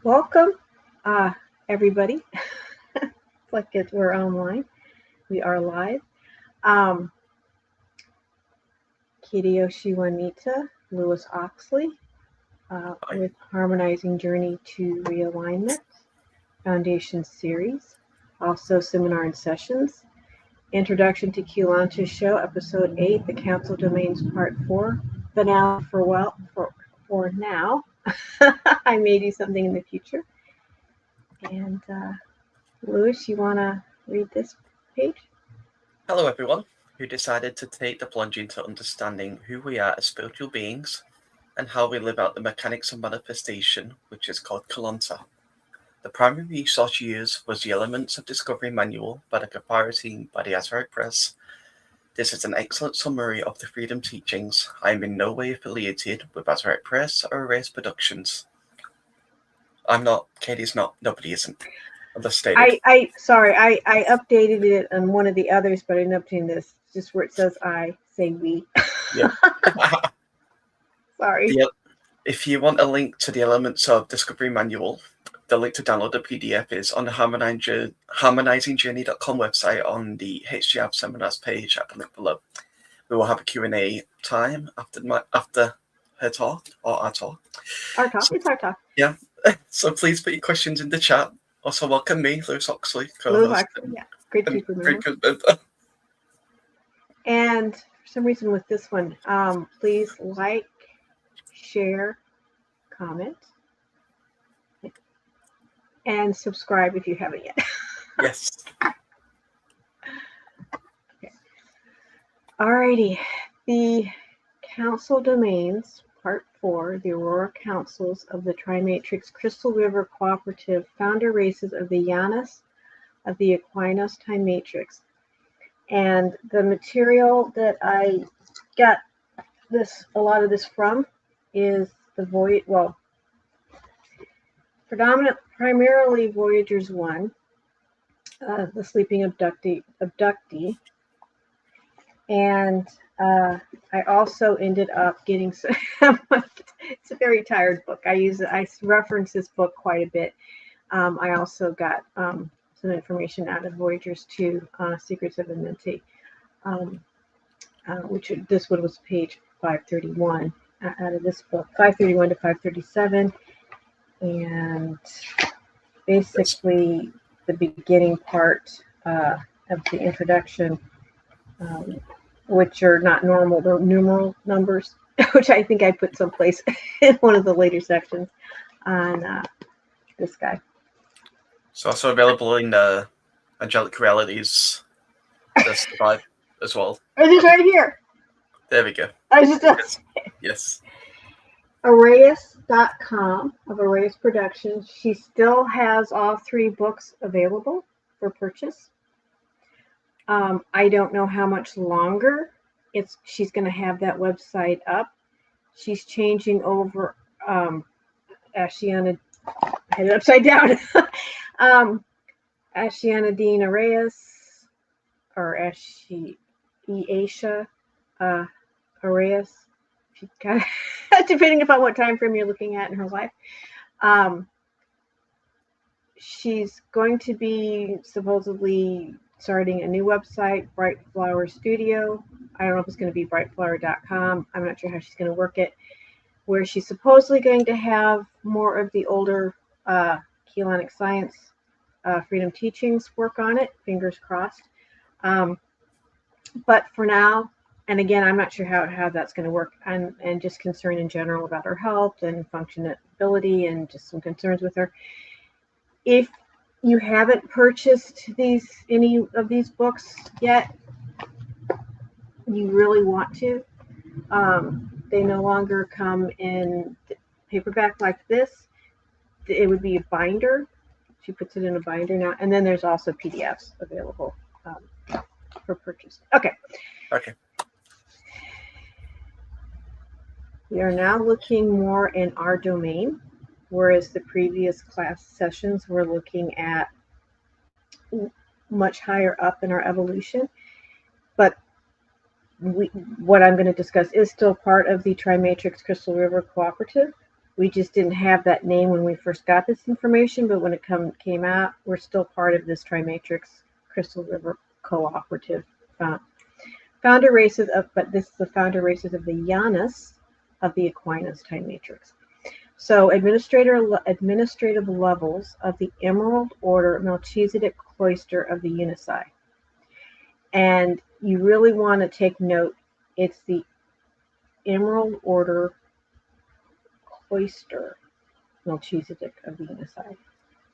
Welcome, everybody. It's like we're online. We are live. Um, Kiyoshi Wanita, Lewis Oxley, with Harmonizing Journey to Realignment Foundation Series. Also, Seminar and Sessions. Introduction to Keylonta Show, Episode 8, The Council Domains, Part 4. Finale for now. I may do something in the future. And Lewis, you want to read this page? Hello everyone who decided to take the plunge into understanding who we are as spiritual beings and how we live out the mechanics of manifestation, which is called Keylonta. The primary resource used was the Elements of Discovery Manual by the Kapara team by the Azurite Press. This is an excellent summary of the Freedom teachings. I am in no way affiliated with Azurite Press or Erase Productions. I'm not, Katie's not, nobody isn't. I updated it on one of the others, but I didn't update this. Just where it says I, say we. Yeah. Sorry. If you want a link to the Elements of Discovery Manual, the link to download the PDF is on the harmonizingjourney.com website on the HJR Seminars page at the link below. We will have a Q&A time after her talk, or our talk. It's our talk. Yeah. So please put your questions in the chat. Also, welcome me, Lewis Oxley. Yeah. Great to remember. And for some reason with this one, please like, share, comment, and subscribe if you haven't yet. Yes. Okay. Alrighty. The Council Domains, Part 4, the Aurora Councils of the Trimatrix Crystal River Cooperative Founder Races of the Janus of the Aquinos Time Matrix. And the material that I got a lot of this from is the primarily Voyagers 1, the Sleeping Abductee. And I also ended up getting it's a very tired book. I reference this book quite a bit. I also got some information out of Voyagers 2, Secrets of Amenti, this one was page 531 out of this book, 531 to 537, and basically the beginning part of the introduction, which are not normal, they're numeral numbers, which I think I put someplace in one of the later sections on this guy. It's also available in the Angelic Realities Survive as well. It is right here. There we go. Yes. Arrayus.com of Arrayus Productions. She still has all 3 books available for purchase. I don't know how much longer she's going to have that website up. She's changing over. Ashiana, I had it upside down. Ashiana Dean Arrayus, or Aisha Arrayus, depending upon what time frame you're looking at in her life. She's going to be supposedly starting a new website, Bright Flower Studio. I don't know if it's going to be brightflower.com. I'm not sure how she's going to work it, where she's supposedly going to have more of the older Keylonic Science Freedom teachings work on it, fingers crossed. But for now, and again, I'm not sure how that's going to work, and just concern in general about her health and functionality and just some concerns with her. If you haven't purchased any of these books yet, you really want to. They no longer come in paperback like this. It would be a binder. She puts it in a binder now, and then there's also PDFs available for purchase. Okay. We are now looking more in our domain, whereas the previous class sessions were looking at much higher up in our evolution. But what I'm going to discuss is still part of the Trimatrix Crystal River Cooperative We just didn't have that name when we first got this information, but when it came out, we're still part of this Trimatrix Crystal River Cooperative founder races but this is the founder races of the Janus of the Aquinas time matrix. So administrative levels of the Emerald Order Melchizedek Cloister of the Unisci. And you really want to take note, it's the Emerald Order Cloister Melchizedek of the Unisci.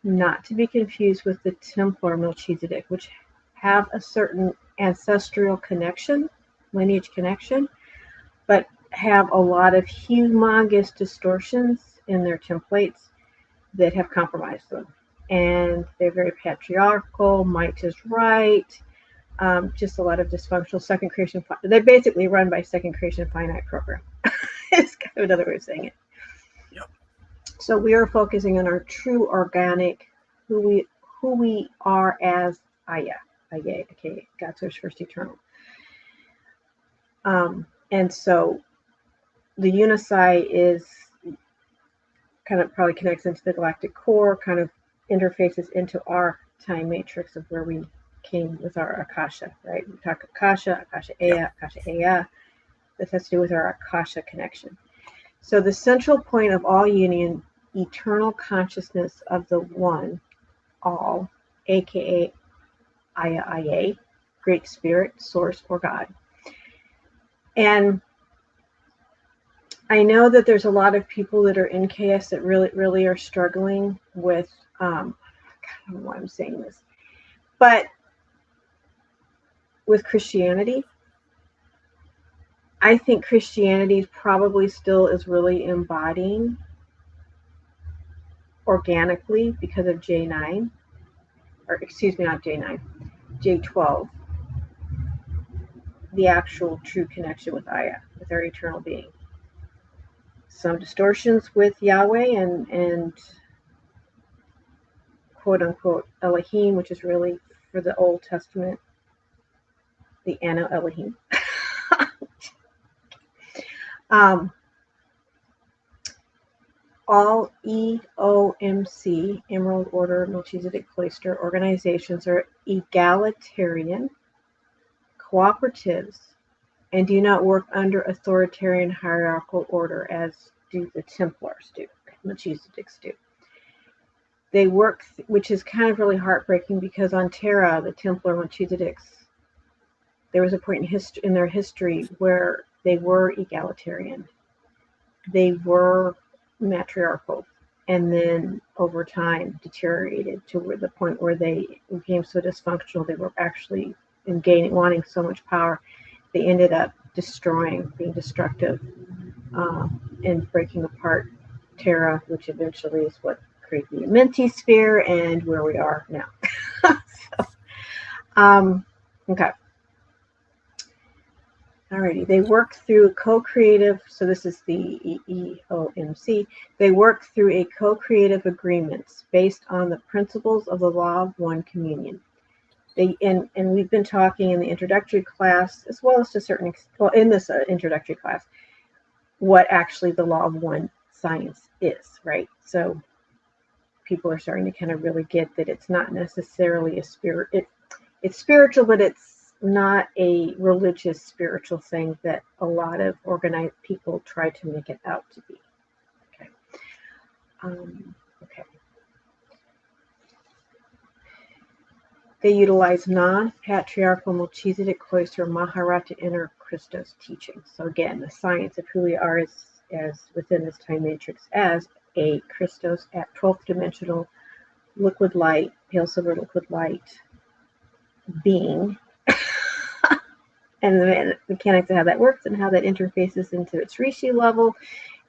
Not to be confused with the Templar Melchizedek, which have a certain ancestral connection, lineage connection, but have a lot of humongous distortions in their templates that have compromised them. And they're very patriarchal, might is right, just a lot of dysfunctional second creation. They're basically run by second creation finite program. It's kind of another way of saying it. Yep. So we are focusing on our true organic, who we are as Aya. Okay, God's first eternal. And so the Unisci is kind of probably connects into the galactic core, kind of interfaces into our time matrix of where we came with our Akasha, right? We talk Akasha, Akasha Aya, Akasha Aya. This has to do with our Akasha connection. So the central point of all union, eternal consciousness of the one, all, aka Aya, Great Spirit, Source, or God. And I know that there's a lot of people that are in chaos that really are struggling with, I don't know why I'm saying this, but with Christianity. I think Christianity probably still is really embodying organically because of J9, or excuse me, not J9, J12, the actual true connection with Aya, with our eternal being. Some distortions with Yahweh and quote unquote Elohim, which is really for the Old Testament, the Ano Elohim. All EOMC, Emerald Order Melchizedek Cloister organizations are egalitarian, cooperatives, and do not work under authoritarian hierarchical order as do the Templars do, Melchizedeks do. They work, which is kind of really heartbreaking because on Terra, the Templar Melchizedeks, there was a point in their history where they were egalitarian. They were matriarchal, and then over time deteriorated to the point where they became so dysfunctional they were actually wanting so much power they ended up being destructive, and breaking apart Terra, which eventually is what created the Amenti sphere and where we are now. Okay. Alrighty, they work through co-creative, so this is the EOMC, they work through a co-creative agreements based on the principles of the law of one communion. And we've been talking in the introductory class, as well as to certain extent, well, in this introductory class, what actually the law of one science is, right? So people are starting to kind of really get that it's not necessarily a spirit, it's spiritual, but it's not a religious spiritual thing that a lot of organized people try to make it out to be. Okay. Okay. They utilize non-patriarchal Melchizedek Cloister Maharata Inner Christos teaching. So again, the science of who we are as within this time matrix as a Christos at 12th dimensional liquid light, pale silver liquid light being. And the mechanics of how that works and how that interfaces into its Rishi level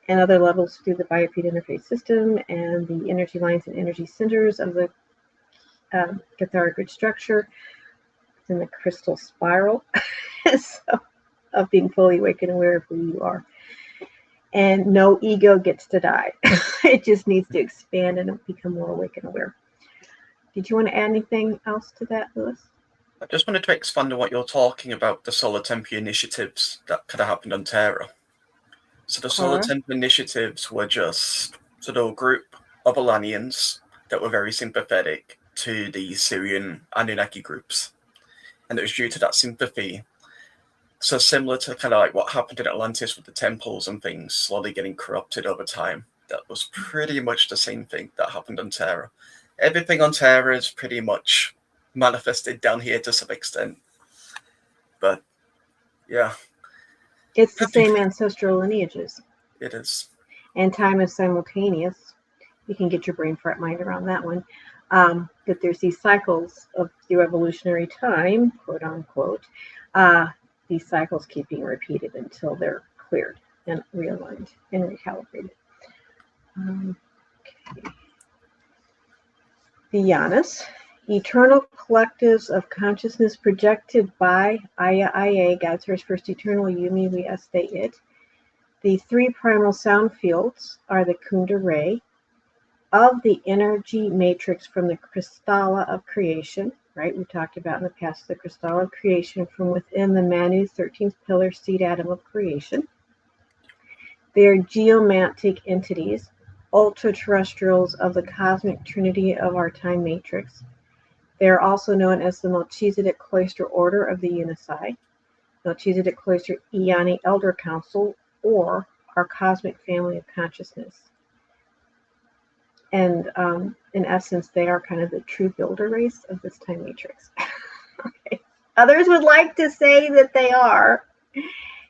and other levels through the biopede interface system and the energy lines and energy centers of the catharic grid structure in the crystal spiral so, of being fully awake and aware of who you are. And no ego gets to die. It just needs to expand and become more awake and aware. Did you want to add anything else to that, Lewis? I just wanted to expand on what you're talking about, the Solar Tempe initiatives that could have happened on Terra. So the Solar Temple initiatives were just sort of a group of Alanians that were very sympathetic to the Syrian Anunnaki groups. And it was due to that sympathy. So similar to kind of like what happened in Atlantis with the temples and things slowly getting corrupted over time. That was pretty much the same thing that happened on Terra. Everything on Terra is pretty much manifested down here to some extent. But yeah. It's the same ancestral lineages. It is. And time is simultaneous. You can get your brain mind around that one. That there's these cycles of through evolutionary time, quote unquote. These cycles keep being repeated until they're cleared and realigned and recalibrated. Okay. The Yanas, eternal collectives of consciousness projected by Aya, God's first eternal Yumi, we estate it. The three primal sound fields are the Kunda Ray of the energy matrix from the Crystalla of creation, right? We talked about in the past the Crystalla of creation from within the Manu's 13th pillar seed atom of creation. They are geomantic entities, ultra-terrestrials of the cosmic trinity of our time matrix. They are also known as the Melchizedek Cloister Order of the Unisai, Melchizedek Cloister Eoni Elder Council, or our cosmic family of consciousness. And in essence, they are kind of the true builder race of this time matrix. Okay. Others would like to say that they are.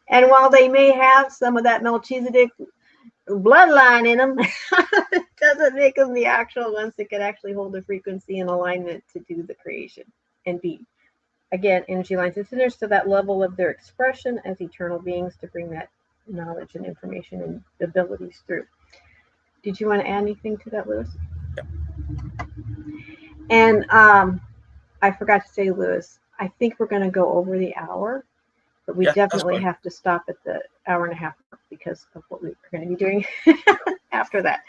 And while they may have some of that Melchizedek bloodline in them, it doesn't make them the actual ones that can actually hold the frequency and alignment to do the creation and be, again, energy lines and centers to that level of their expression as eternal beings to bring that knowledge and information and abilities through. Did you want to add anything to that, Lewis? Yeah. And I forgot to say, Lewis, I think we're going to go over the hour, but we definitely have to stop at the hour and a half mark because of what we're going to be doing after that.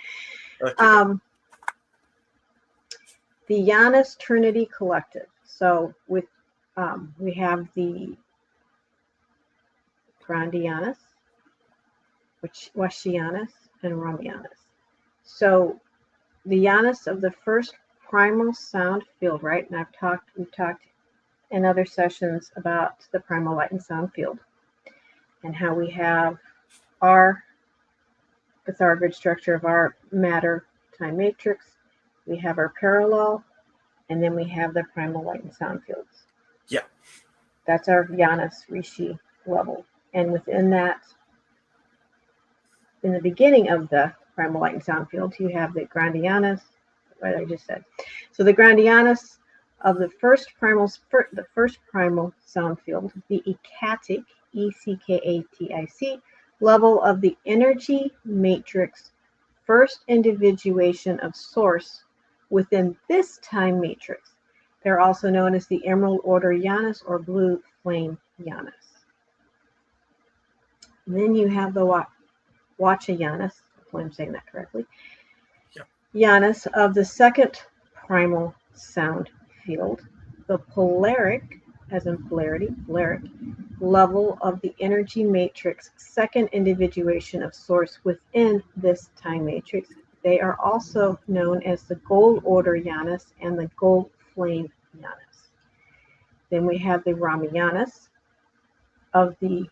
Okay. The Janus Trinity Collective. So with we have the Grandianus, Washianus, and Romianus. So the Janus of the first primal sound field, right? And we've talked in other sessions about the primal light and sound field and how we have the Thar grid structure of our matter time matrix. We have our parallel, and then we have the primal light and sound fields. Yeah. That's our Janus Rishi level. And within that, in the beginning of the primal light and sound field, you have the Grandianus, what I just said. So the Grandianus of the first primal sound field, the Ekatic, Eckatic level of the energy matrix, first individuation of source within this time matrix. They're also known as the Emerald Order Janus or Blue Flame Janus. And then you have the Wacha Janus, hopefully I'm saying that correctly. Yeah. Janus of the second primal sound field, the polaric, as in polarity, polaric, level of the energy matrix, second individuation of source within this time matrix. They are also known as the Gold Order Janus and the Gold Flame Janus. Then we have the Ramayanus of the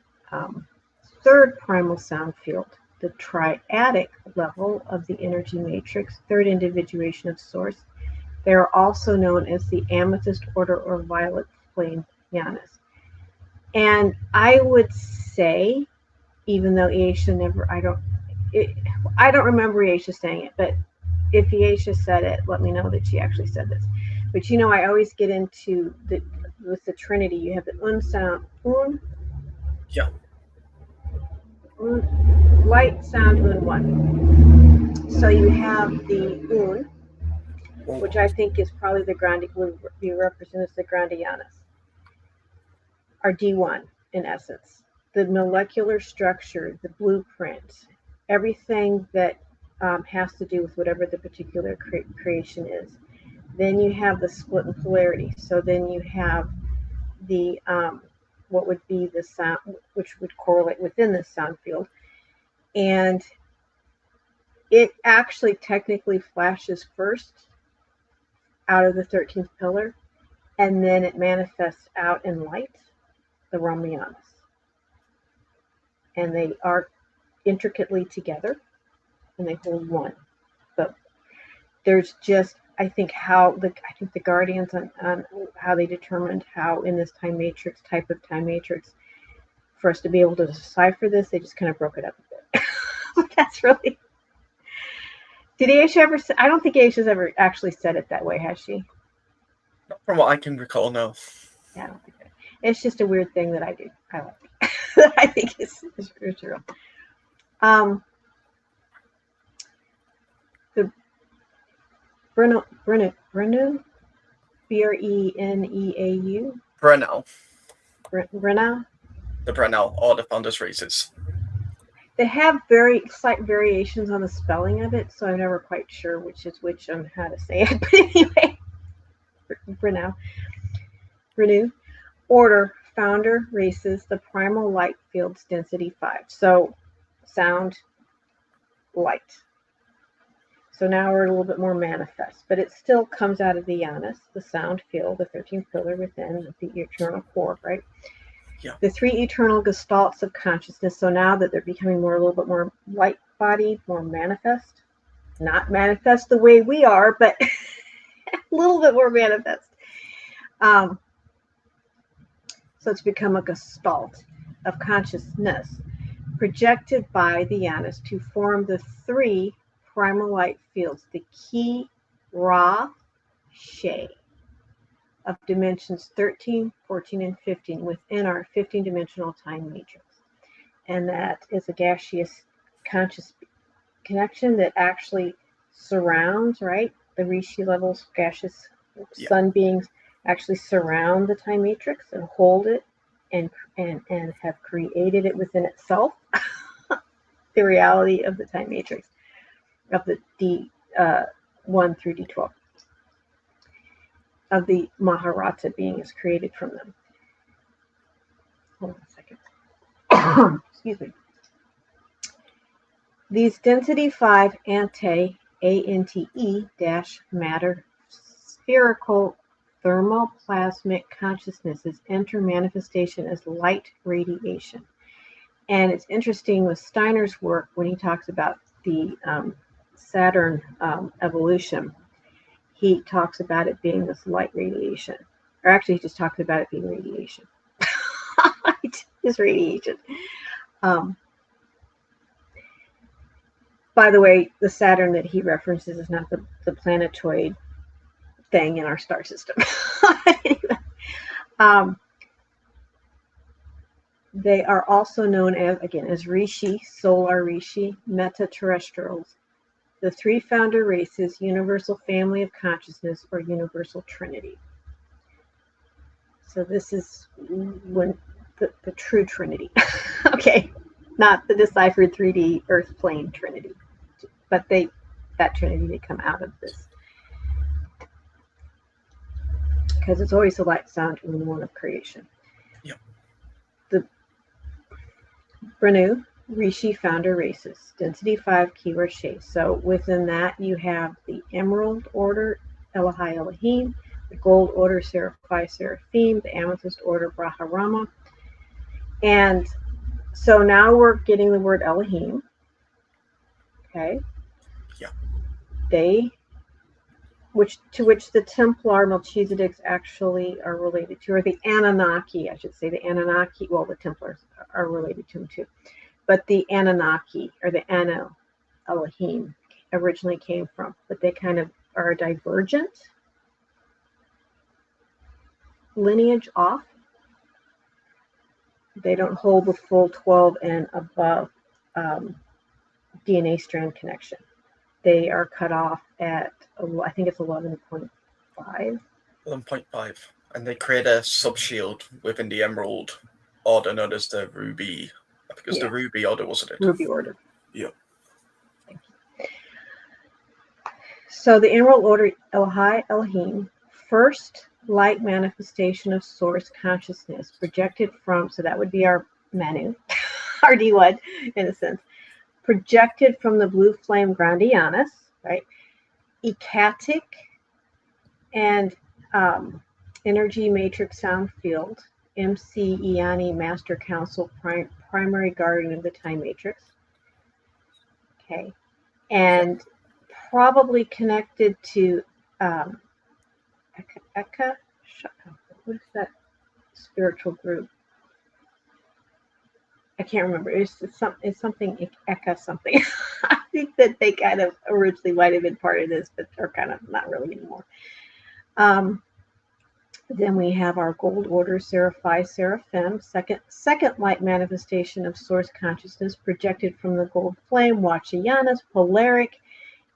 third primal sound field, the triadic level of the energy matrix, third individuation of source. They are also known as the Amethyst Order or Violet Flame Janus. And I would say, even though Aisha never, I don't remember Aisha saying it, but if Aisha said it, let me know that she actually said this. But I always get into with the Trinity, you have the Un sound, Yeah. Light sound Un one. So you have the Un, which I think is probably the Grandi, would be represented as the Grandianus, or D1 in essence. The molecular structure, the blueprint, everything that has to do with whatever the particular creation is. Then you have the split in polarity. So then you have the what would be the sound, which would correlate within the sound field. And it actually technically flashes first out of the 13th pillar, and then it manifests out in light, the Ramayanas. And they are intricately together, and they hold one. But there's just, I think the Guardians on how they determined how in this type of time matrix, for us to be able to decipher this, they just kind of broke it up a bit. But that's really. Did Aisha ever? I don't think Aisha's ever actually said it that way, has she? Not from what I can recall, no. Yeah, I don't think that. It's just a weird thing that I do. I like. That I think is real. The Breneau, Breneau, Brunel. Breneau. The Brunel, or the Founders Races. They have very slight variations on the spelling of it, so I'm never quite sure which is which on how to say it. But anyway, Breneau. Order, founder, races, the primal light fields, density 5. So sound, light. So now we're a little bit more manifest, but it still comes out of the Yanas, the sound field, the 13th pillar within the eternal core, right? Yeah. The 3 eternal gestalts of consciousness. So now that they're becoming a little bit more light bodied, more manifest, not manifest the way we are, but a little bit more manifest. So it's become a gestalt of consciousness projected by the Yanas to form the 3 primal light fields, the Ki, Ra, She, of dimensions 13, 14, and 15 within our 15-dimensional time matrix. And that is a gaseous conscious connection that actually surrounds, right? The Rishi levels, gaseous sun beings actually surround the time matrix and hold it and have created it within itself. The reality of the time matrix of the D1 through D12 of the Maharata being is created from them. Hold on a second. Excuse me. These density 5 ante matter spherical thermoplasmic consciousnesses enter manifestation as light radiation. And it's interesting with Steiner's work when he talks about the Saturn evolution. He talks about it being this light radiation. Or actually, he just talks about it being radiation. It's radiation. By the way, the Saturn that he references is not the planetoid thing in our star system. They are also known as Rishi, solar Rishi, meta-terrestrials, the 3 founder races, universal family of consciousness, or universal trinity. So this is when the true trinity. Okay, not the deciphered 3D earth plane trinity, but that trinity, they come out of this. Because it's always the light, sound, and one of creation. Yep. The Breneau, Rishi founder races, density 5, keyword She. So within that, you have the Emerald Order, Elohai Elohim, the Gold Order, Seraphai Seraphim, the Amethyst Order, Braharama. And so now we're getting the word Elohim. Okay. Yeah. Which the Templar Melchizedeks actually are related to, or the Anunnaki, I should say. The Anunnaki, well, the Templars are related to them too. But the Anunnaki, or the Anu Elohim, originally came from, but they kind of are a divergent lineage off. They don't hold the full 12 and above DNA strand connection. They are cut off at, I think it's 11.5. 11.5. And they create a subshield within the Emerald Order known as the Ruby. I think it was the Ruby Order, wasn't it? Ruby Order. Yeah. Thank you. So the Emerald Order, Elohai Elohim, first light manifestation of source consciousness projected from, so that would be our Manu, our D1 in a sense, projected from the blue flame Grandianus, right? Ecatic and energy matrix sound field, MC Iani Master Council, primary guardian of the time matrix. Okay. And probably connected to Eka. What is that spiritual group? I can't remember. It's something Eka something. I think that they kind of originally might have been part of this, but are kind of not really anymore. Then we have our gold order, Seraphi, Seraphim, second light manifestation of source consciousness projected from the gold flame, Wachayanas, polaric,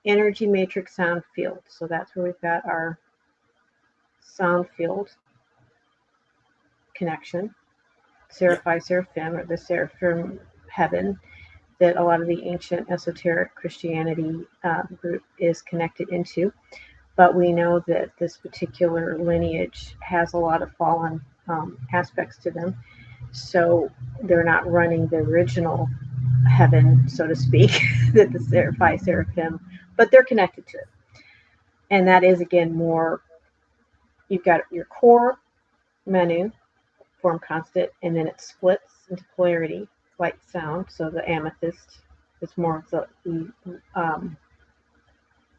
energy matrix sound field. So that's where we've got our sound field connection. Seraphi, Seraphim, or the Seraphim heaven that a lot of the ancient esoteric Christianity group is connected into. But we know that this particular lineage has a lot of fallen aspects to them. So they're not running the original heaven, so to speak, that the Seraphi, Seraphim, but they're connected to it. And that is, again, more, you've got your core menu, form constant, and then it splits into polarity, light, sound. So the amethyst is more of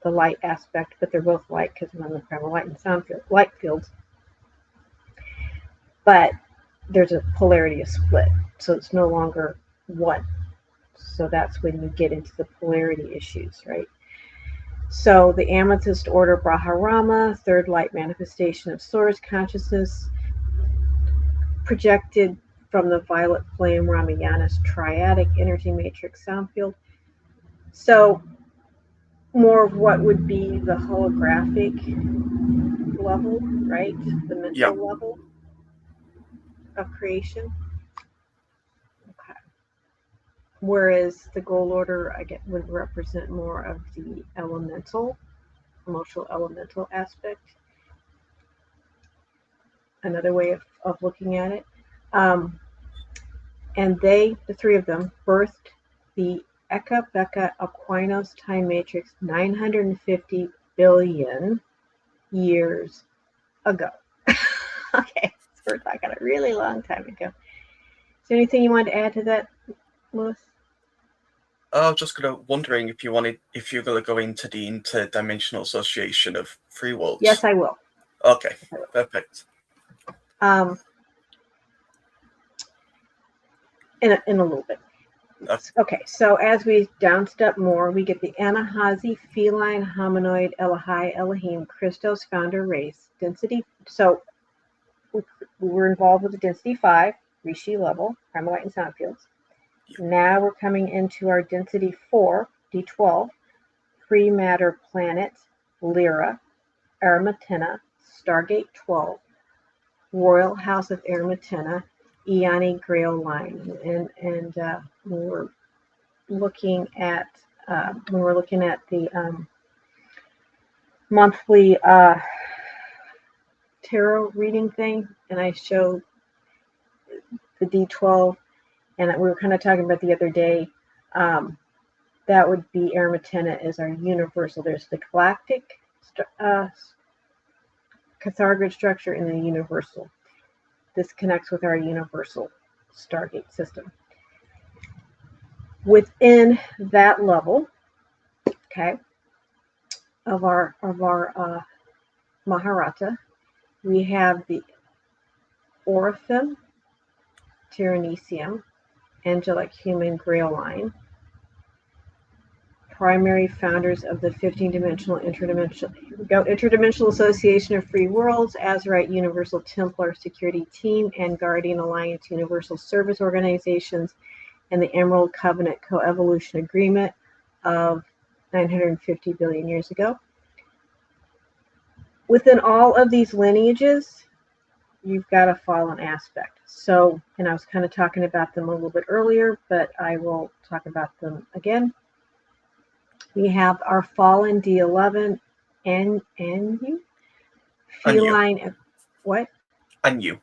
the light aspect, but they're both light because we're on the primal light and sound field, light fields. But there's a polarity of split, so it's no longer one. So that's when you get into the polarity issues, right? So the amethyst order, Brahmarama, third light manifestation of source consciousness, projected from the violet flame, Ramayanas, triadic energy matrix sound field. So more of what would be the holographic level, right? The mental level of creation. Okay. Whereas the gold order, would represent more of the elemental, emotional elemental aspect. Another way of looking at it. And the three of them, birthed the Eka Beka Aquinos time matrix 950 billion years ago. Okay, so we're talking a really long time ago. Is there anything you wanted to add to that, Louis? I was just wondering if you're going to go into the interdimensional association of free worlds. Yes, I will. Okay, perfect. In a little bit. Okay, so as we downstep more, we get the Anahazi, feline, hominoid, Elohai, Elohim, Christos founder race, density. So we're involved with the density 5, Rishi level, primal light and sound fields. Now we're coming into our density 4, D12, pre-matter planet, Lyra, Aramatena, Stargate 12, Royal House of Aramatena, Iani Grail line, and we were looking at the monthly tarot reading thing, and I showed the D12, and we were kind of talking about the other day. That would be Aramatena as our universal. There's the galactic cathargrid structure and the universal. This connects with our universal Stargate system. Within that level, okay, of our Maharata, we have the Oraphim, Tyranesium, angelic human grail line, primary founders of the 15-dimensional interdimensional association of free worlds, Azerite Universal Templar Security Team, and Guardian Alliance Universal Service Organizations, and the Emerald Covenant Coevolution Agreement of 950 billion years ago. Within all of these lineages, you've got a fallen aspect. So, and I was kind of talking about them a little bit earlier, but I will talk about them again. We have our fallen D11 and you feline. What? And you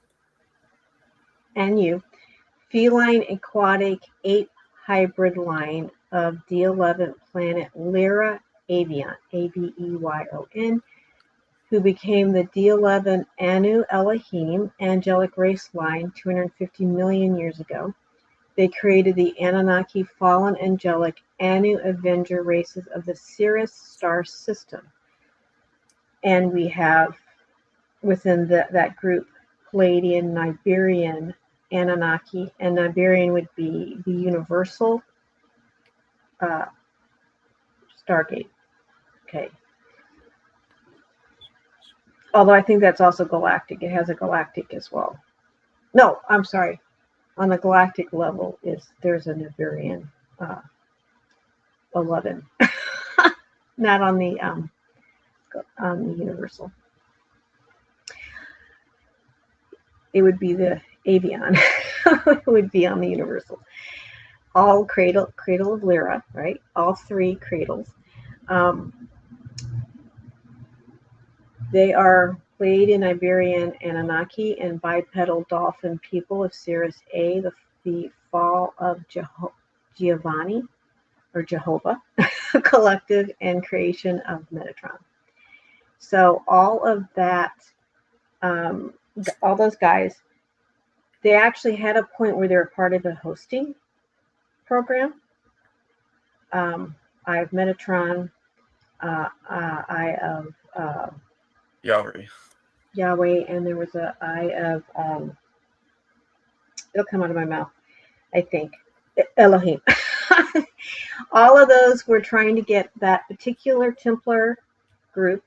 feline aquatic 8 hybrid line of D11 planet Lyra Avion, Abeyon, who became the D11 Anu Elohim angelic race line 250 million years ago. They created the Anunnaki fallen angelic Anu Avenger races of the Sirius star system. And we have within that group Palladian, Nibirian, Anunnaki, and Nibirian would be the universal Stargate. Okay. Although I think that's also galactic. It has a galactic as well. No, I'm sorry. On the galactic level, there's a Nibirian 11, not on the universal. It would be the Avion. It would be on the universal. All cradle of Lyra, right? All three cradles. They are Palladian, Iberian, Anunnaki, and bipedal dolphin people of Sirius A, the fall of Giovanni, or Jehovah, collective, and creation of Metatron. So all of that, all those guys, they actually had a point where they were part of the hosting program. Eye of Metatron, Eye of Yahweh, and there was an Eye of, it'll come out of my mouth, I think, Elohim. All of those were trying to get that particular Templar group,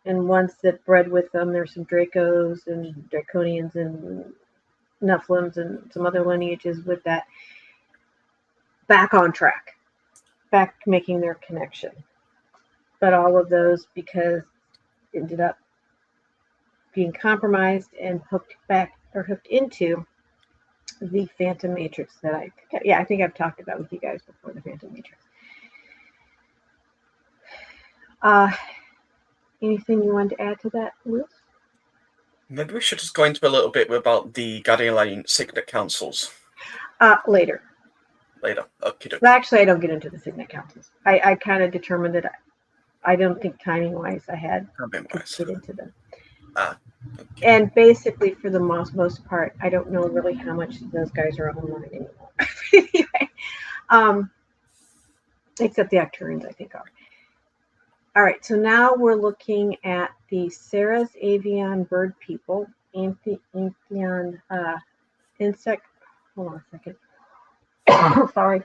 and ones that bred with them. There's some Dracos and Draconians and Nephilims and some other lineages with that, back on track, back making their connection. But all of those, because ended up being compromised and hooked into the Phantom Matrix that I think I've talked about with you guys before, the Phantom Matrix. Anything you wanted to add to that, Will? Maybe we should just go into a little bit about the Guardian Alliance Signet Councils. Later. Okay. Well, actually, I don't get into the Signet Councils. I kind of determined that I don't think timing-wise I had to get into them. Okay. And basically, for the most part, I don't know really how much those guys are online anymore. Anyway, except the Arcturians, I think, are. All right, so now we're looking at the Sirius Avion bird people, Antheon insect. Hold on a second. Sorry.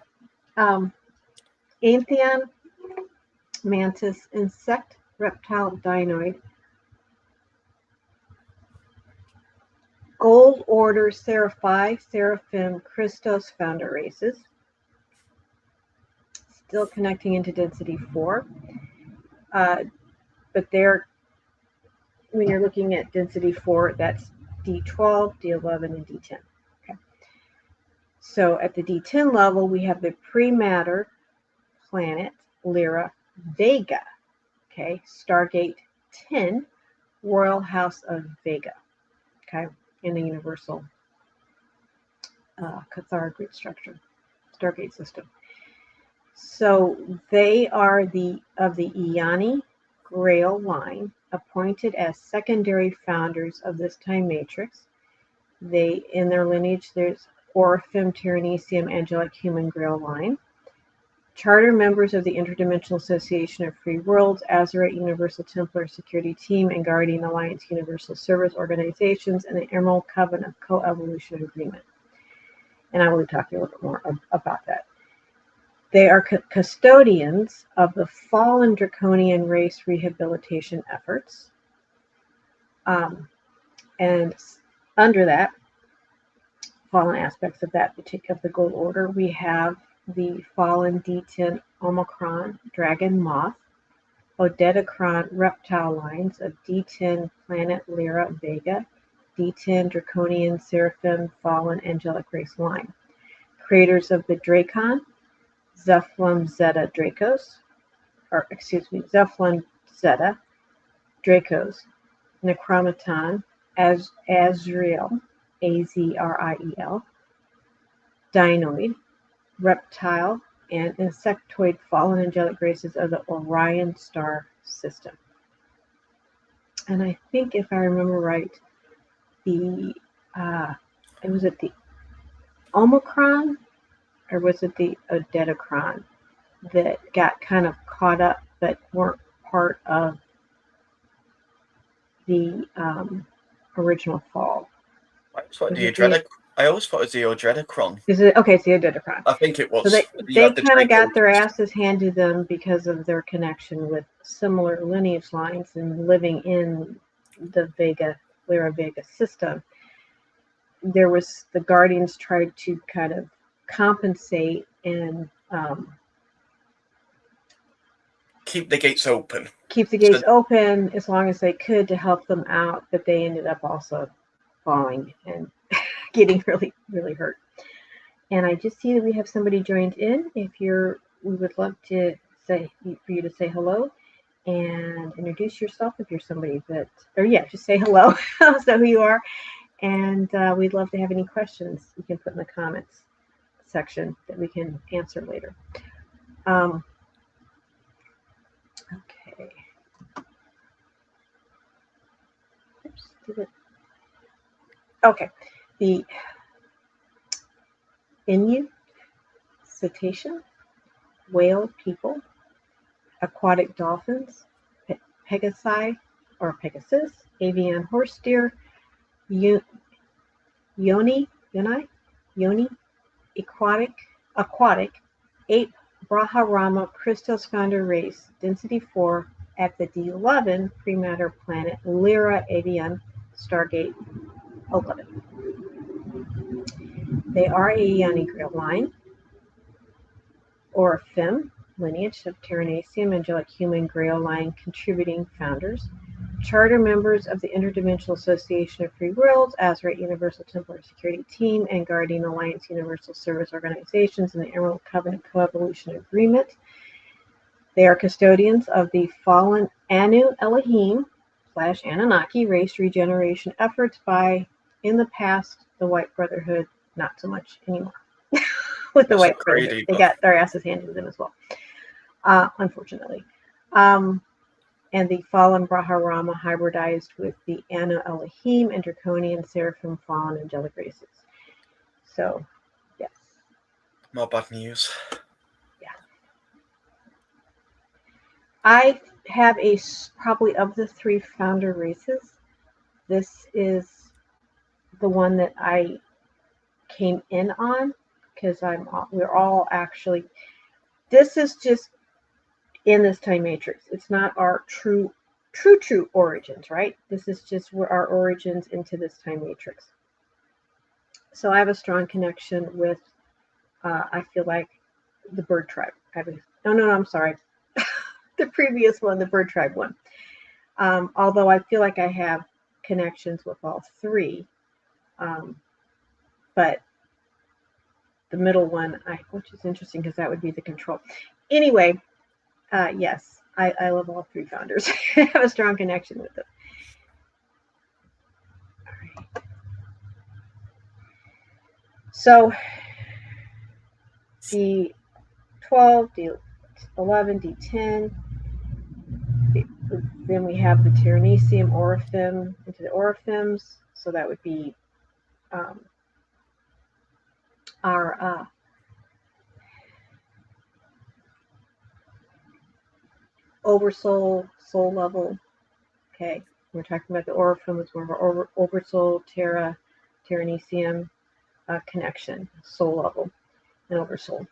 Antheon mantis insect reptile dinoid. Gold Order Seraphi, Seraphim, Christos founder races. Still connecting into density 4. But when you're looking at density 4, that's D12, D11, and D10. Okay. So at the D10 level, we have the pre-matter planet Lyra Vega. Okay, Stargate 10, Royal House of Vega. Okay, in the universal Cathar grid structure, Stargate system. So they are of the Iani Grail line, appointed as secondary founders of this time matrix. They, in their lineage, there's Orphim Tyranesium Angelic Human Grail line. Charter members of the Interdimensional Association of Free Worlds, Azerite Universal Templar Security Team, and Guardian Alliance Universal Service Organizations, and the Emerald Covenant of Co-Evolution Agreement. And I will be talking a little bit more about that. They are custodians of the fallen draconian race rehabilitation efforts. And under that, fallen aspects of that particular, the Gold Order, we have the fallen D10 Omicron Dragon Moth, Odedicron reptile lines of D10 Planet Lyra Vega, D10 Draconian Seraphim Fallen Angelic Race line. Creators of the Dracon, Zephlon Zeta Dracos, Zephlon Zeta Dracos, Necromaton, Azriel, Azriel, Dinoid, Reptile, and insectoid fallen angelic graces of the Orion star system. And I think, if I remember right, the was it the Omicron or was it the Odedicron that got kind of caught up but weren't part of the original fall? I always thought it was the Odredicron. Is it okay? It's the Odedicron. I think it was. So they kind of got their asses handed to them because of their connection with similar lineage lines and living in the Lyra Vega system. There was the Guardians tried to kind of compensate and keep the gates open. Keep the gates open as long as they could to help them out, but they ended up also falling and getting really, really hurt. And I just see that we have somebody joined in. We would love to for you to say hello and introduce yourself if you're somebody just say hello. Let us know who you are. And we'd love to have any questions you can put in the comments section that we can answer later. Okay. Oops, okay. The Innu, cetacean, whale people, aquatic dolphins, Pegasus, avian horse deer, yoni, aquatic, ape, Brahmarama Christos founder race, density 4 at the D11 pre-matter planet Lyra Avian Stargate 11. They are a Yoni Grail line, or a FEM, lineage of Terranaceum, angelic human Grail line contributing founders, charter members of the Interdimensional Association of Free Worlds, Azerite Universal Templar Security Team, and Guardian Alliance Universal Service Organizations in the Emerald Covenant Coevolution Agreement. They are custodians of the fallen Anu Elohim / Anunnaki race regeneration efforts by, in the past, the White Brotherhood, not so much anymore. With the White Brotherhood, they got their asses handed to them as well, unfortunately. And the fallen Brahmarama hybridized with the Anu Elohim and Draconian Seraphim fallen angelic races. So, yes. More bad news. Yeah. I have probably of the 3 founder races, this is the one that I came in on because we're all actually, this is just in this time matrix. It's not our true origins, right? This is just our origins into this time matrix. So I have a strong connection with, I feel like, the bird tribe. I'm sorry. The previous one, the bird tribe one. Although I feel like I have connections with all 3. But the middle one, which is interesting because that would be the control. Anyway, yes, I love all 3 founders. I have a strong connection with them. All right. So D12, D11, D10. Then we have the Terranaceum Orifim into the Orifims. So that would be our oversoul, soul level. Okay, we're talking about the Orifim as one of our oversoul, Terranaceum connection, soul level, and oversoul.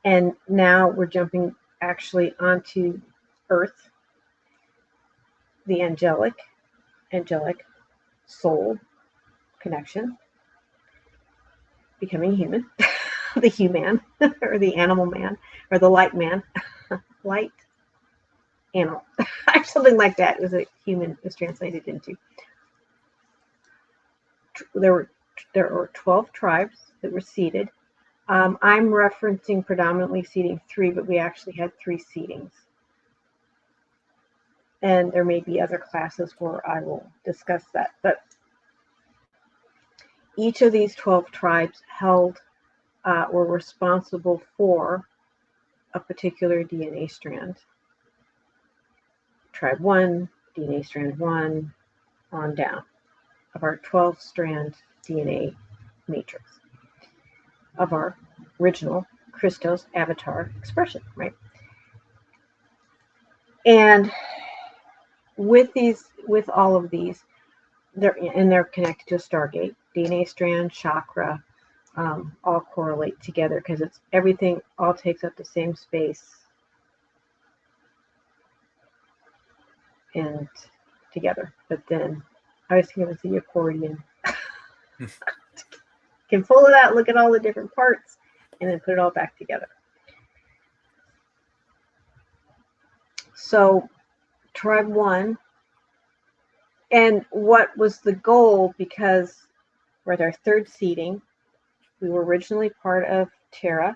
And now we're jumping actually onto Earth, the angelic soul connection, becoming human, the human, or the animal man, or the light man, light animal, something like that was a human is translated into. There were 12 tribes that were seated. I'm referencing predominantly seating 3, but we actually had 3 seatings. And there may be other classes where I will discuss that. But each of these 12 tribes were responsible for a particular DNA strand. Tribe 1, DNA strand 1, on down, of our 12-strand DNA matrix, of our original Christos avatar expression, right? And with all of these, they're connected to a Stargate. DNA strand, chakra, all correlate together because it's everything all takes up the same space and together. But then I was thinking it was the accordion. Can pull it out, look at all the different parts, and then put it all back together. So tribe 1, and what was the goal, because we're at our 3rd seeding, we were originally part of Terra,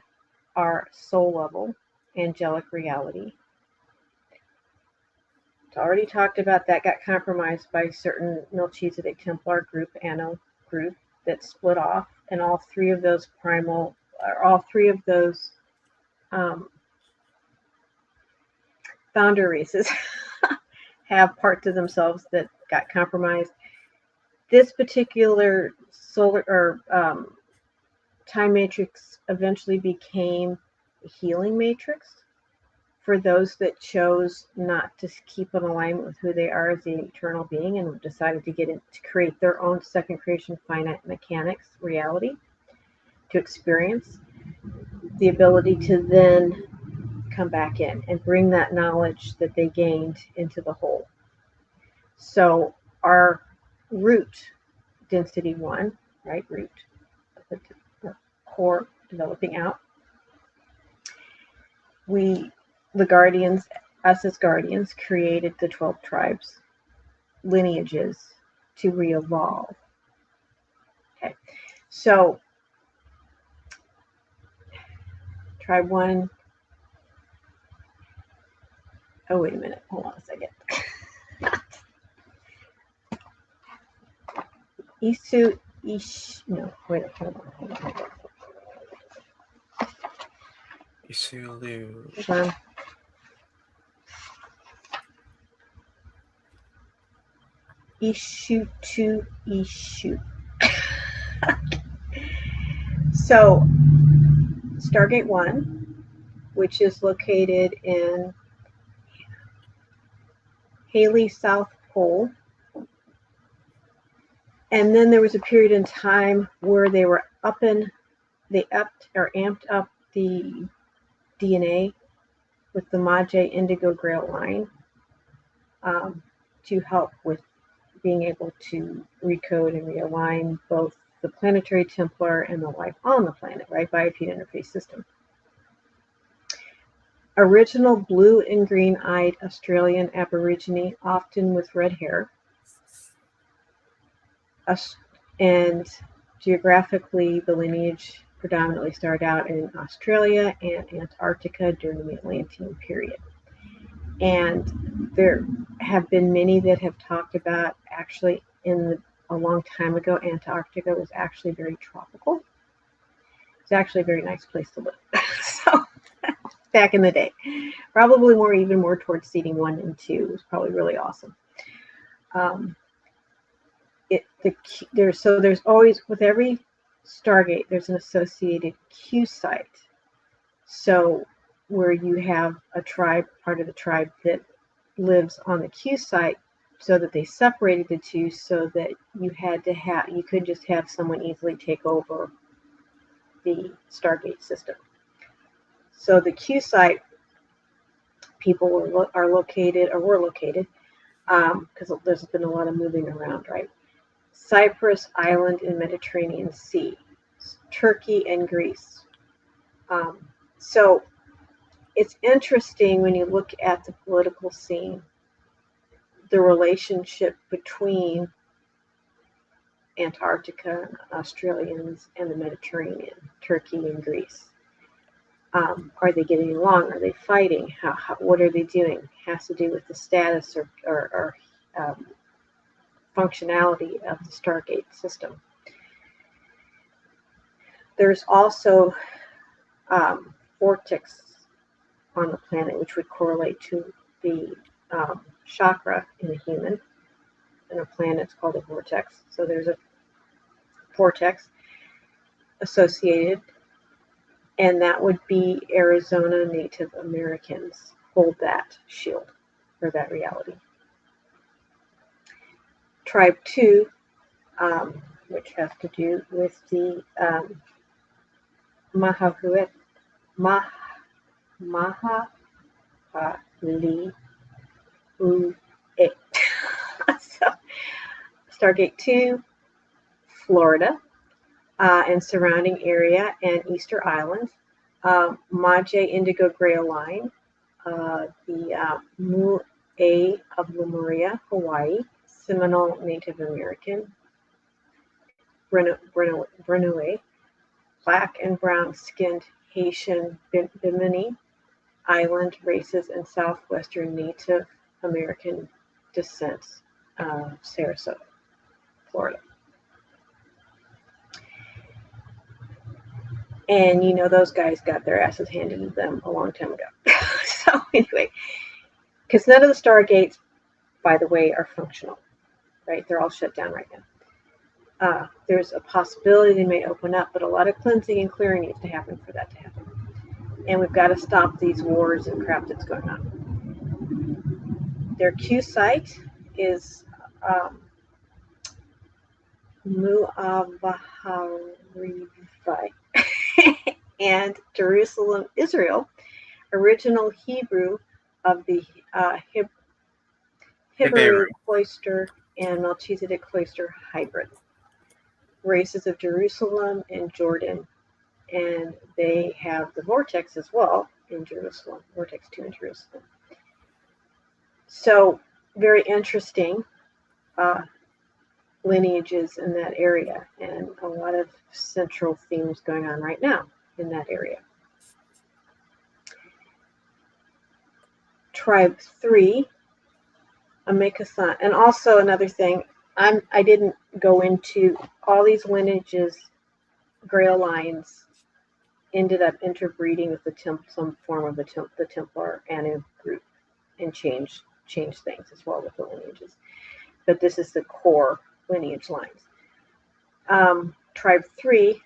our soul level, angelic reality. It's already talked about that got compromised by certain Melchizedek Templar group, Anno group, that split off, and all three of those founder races have parts of themselves that got compromised. This particular solar or time matrix eventually became a healing matrix for those that chose not to keep in alignment with who they are as the eternal being and decided to create their own second creation finite mechanics reality, to experience the ability to then come back in and bring that knowledge that they gained into the whole. So our root, density 1, right, root, the core developing out, the guardians, us as guardians, created the 12 tribes, lineages to re-evolve. Okay, so tribe 1. Oh, wait a minute. Hold on a second. Hold on. Isulu. Hold on. Ishu to Ishu. So, Stargate 1, which is located in Haley South Pole. And then there was a period in time where they were amped up the DNA with the Mage Indigo Grail line to help with being able to recode and realign both the planetary Templar and the life on the planet, right? Biofeed interface system. Original blue and green-eyed Australian Aborigine, often with red hair. And geographically, the lineage predominantly started out in Australia and Antarctica during the Atlantean period. And there have been many that have talked about actually a long time ago, Antarctica was actually very tropical. It's actually a very nice place to live. So back in the day, probably even more towards seeding 1 and 2. It was probably really awesome. There's always, with every Stargate, there's an associated Q site. So where you have a tribe, part of the tribe that lives on the Q site, so that they separated the two, so that you could just have someone easily take over the Stargate system. So the Q site people were located, because there's been a lot of moving around, right? Cyprus Island in Mediterranean Sea, Turkey and Greece. So it's interesting when you look at the political scene, the relationship between Antarctica, Australians, and the Mediterranean, Turkey and Greece. Are they getting along? Are they fighting? What are they doing? Has to do with the status or functionality of the Stargate system. There's also vortex on the planet, which would correlate to the chakra in a human. In a planet's called a vortex. So there's a vortex associated, and that would be Arizona Native Americans hold that shield or that reality. Tribe 2, which has to do with the Mahahali Ue. So, Stargate 2, Florida, and surrounding area, and Easter Island, Maje Indigo Grail Line, the Mu'e of Lemuria, Hawaii, Seminole Native American, Brenue, black and brown skinned Haitian Bimini Island races, and southwestern Native American descent, Sarasota, Florida. And you know, those guys got their asses handed to them a long time ago. So anyway, because none of the Stargates, by the way, are functional, right? They're all shut down right now. There's a possibility they may open up, but a lot of cleansing and clearing needs to happen for that to happen. And we've got to stop these wars and crap that's going on. Their Q site is Mu'avaharifai and Jerusalem, Israel, original Hebrew of the Hebrew cloister and Melchizedek cloister hybrid. Races of Jerusalem and Jordan, and they have the vortex as well in Jerusalem, vortex 2 in Jerusalem. So very interesting lineages in that area, and a lot of central themes going on right now in that area. Tribe 3, Amekasan, and also another thing, I didn't go into all these lineages. Grail lines ended up interbreeding with some form of the Templar Anu group, and change things as well with the lineages. But this is the core lineage lines. Tribe 3,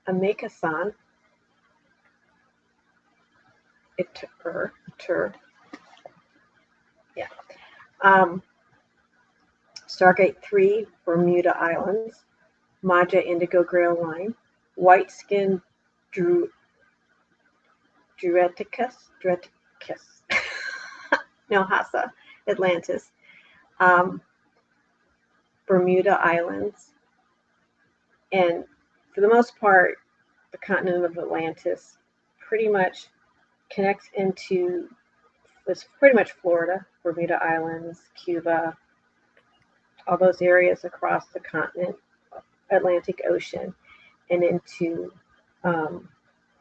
Amekasan, Stargate 3, Bermuda Islands, Maja Indigo Grail Line, white-skinned Drueticus, Nilhasa, Atlantis, Bermuda Islands, and for the most part, the continent of Atlantis pretty much connects into, it's pretty much Florida, Bermuda Islands, Cuba, all those areas across the continent, Atlantic Ocean, and into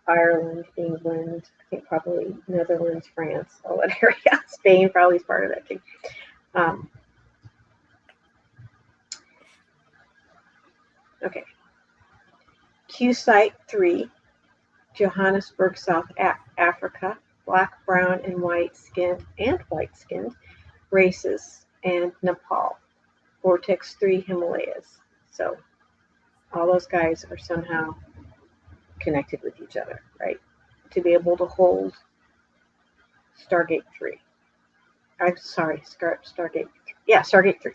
Ireland, England, I think probably Netherlands, France, all that area. Spain probably is part of that too. Okay. Q Site 3, Johannesburg, South Africa, black, brown, and white-skinned races, and Nepal. Vortex 3, Himalayas. So all those guys are somehow connected with each other, right? To be able to hold Stargate 3. I'm sorry, Stargate 3. Yeah, Stargate 3.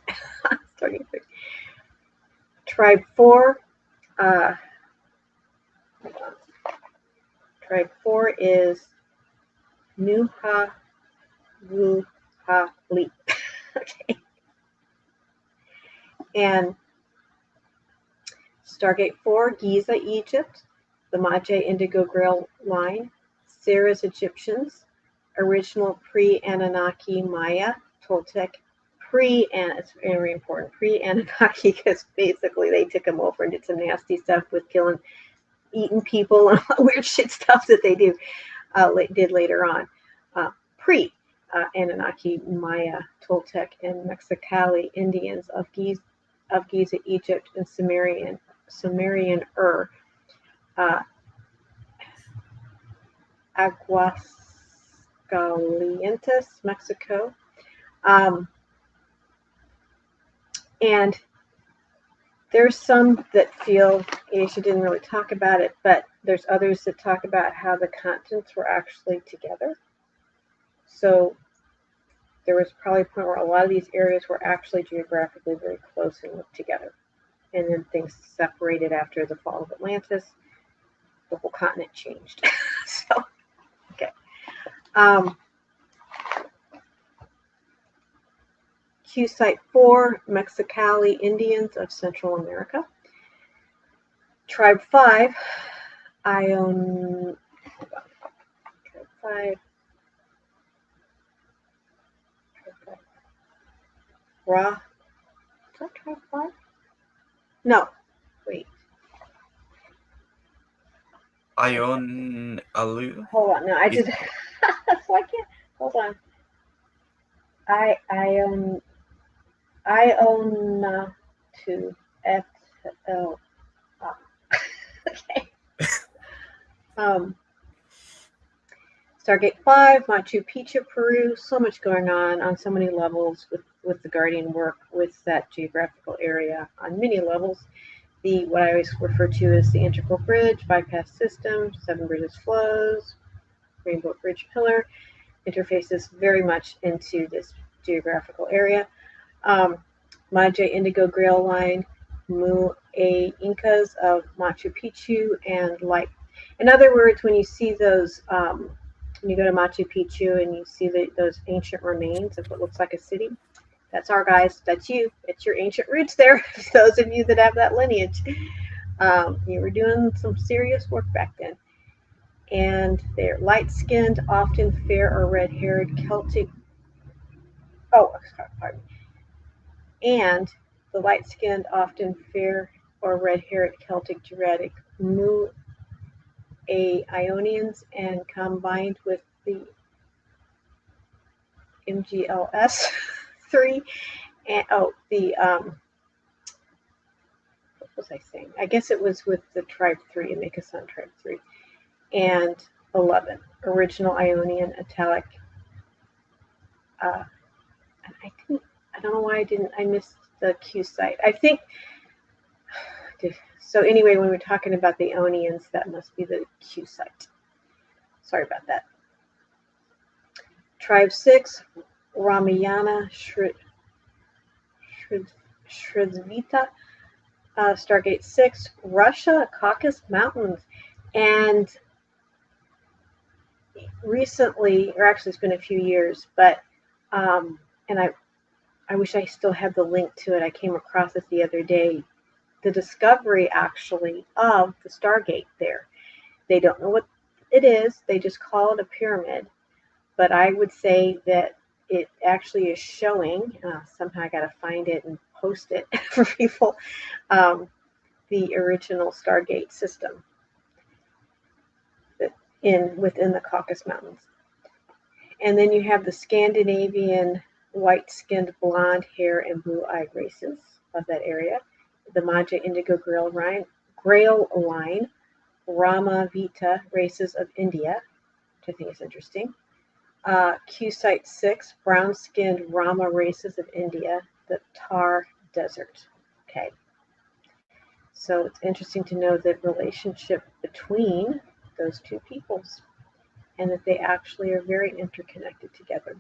Stargate 3. Tribe 4. Tribe 4 is Nuhali. Okay. And Stargate 4, Giza, Egypt, the Maje Indigo Grail Line, Sarah's Egyptians, original pre-Anunnaki Maya, Toltec, it's very important, pre-Anunnaki, because basically they took them over and did some nasty stuff with eating people and weird shit stuff that they did later on. Pre-Anunnaki Maya, Toltec, and Mexicali Indians of Giza, Egypt, and Sumerian Aguascalientes, Mexico. And there's some that feel, she didn't really talk about it, but there's others that talk about how the continents were actually together. So there was probably a point where a lot of these areas were actually geographically very close and together. And then things separated after the fall of Atlantis. The whole continent changed. So, okay. Q Site 4, Mexicali Indians of Central America. Tribe 5, Tribe 5. Ra. Is that Tribe 5? No. Wait. Ion Alu. Hold on. No, I just. So I can't. Hold on. Iona to FL. Okay. Stargate 5, Machu Picchu, Peru. So much going on so many levels with the Guardian work with that geographical area on many levels. What I always refer to as the integral bridge, bypass system, 7 bridges flows, rainbow bridge pillar, interfaces very much into this geographical area. Maje Indigo Grail Line, Mu A Incas of Machu Picchu, and light. In other words, when you see those, when you go to Machu Picchu and you see those ancient remains of what looks like a city, that's our guys. That's you. It's your ancient roots there. Those of you that have that lineage, you were doing some serious work back then. And they're light-skinned, often fair or red-haired Celtic. Oh, pardon me. And the light-skinned, often fair or red-haired Celtic Druidic Mu A Ionians, and combined with the MGLS 3 and what was I saying? I guess it was with the Tribe 3, Amika-san Tribe 3, and 11, original Ionian Italic. And I don't know why I missed the Q site. I think, so anyway, when we're talking about the Ionians, that must be the Q site. Sorry about that. Tribe 6, Ramayana Shrizvita, Stargate 6, Russia, Caucasus Mountains. And recently, or actually it's been a few years, but, and I wish I still had the link to it. I came across it the other day. The discovery, actually, of the Stargate there. They don't know what it is. They just call it a pyramid. But I would say that it actually is showing, somehow I got to find it and post it for people, the original Stargate system within the Caucasus Mountains. And then you have the Scandinavian white-skinned, blonde hair and blue-eyed races of that area. The Maja Indigo Grail Line, Rama Vita races of India, which I think is interesting. Q Site 6, brown-skinned Rama races of India, the Thar Desert. Okay. So it's interesting to know the relationship between those two peoples and that they actually are very interconnected together.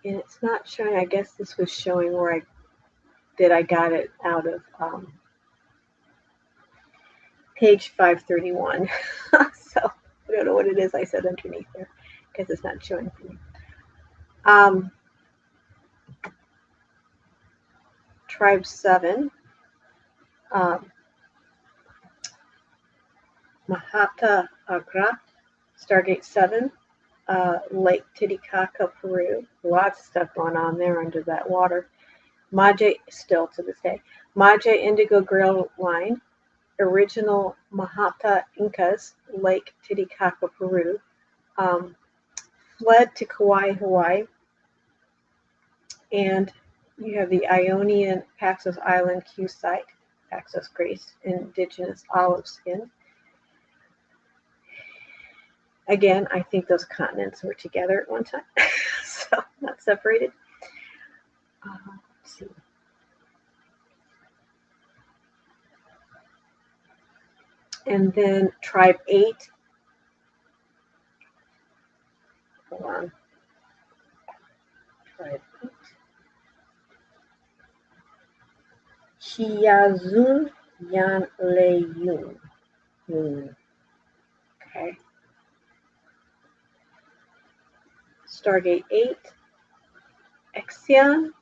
And it's not showing, I guess this was showing where I got it out of page 531. So I don't know what it is I said underneath there because it's not showing for me. Tribe 7, Mahata Agra, Stargate 7, Lake Titicaca, Peru. Lots of stuff going on there under that water. Maje, still to this day, Maje Indigo Grail Line, original Mahata Incas, Lake Titicaca, Peru, fled to Kauai, Hawaii, and you have the Ionian Paxos Island Q site, Paxos Grace, indigenous olive skin. Again, I think those continents were together at one time, so not separated. Let's see. And then tribe 8. Hold on. Tribe 8. Chiazun Yan Le Yun. Okay. Stargate 8. Xi'an,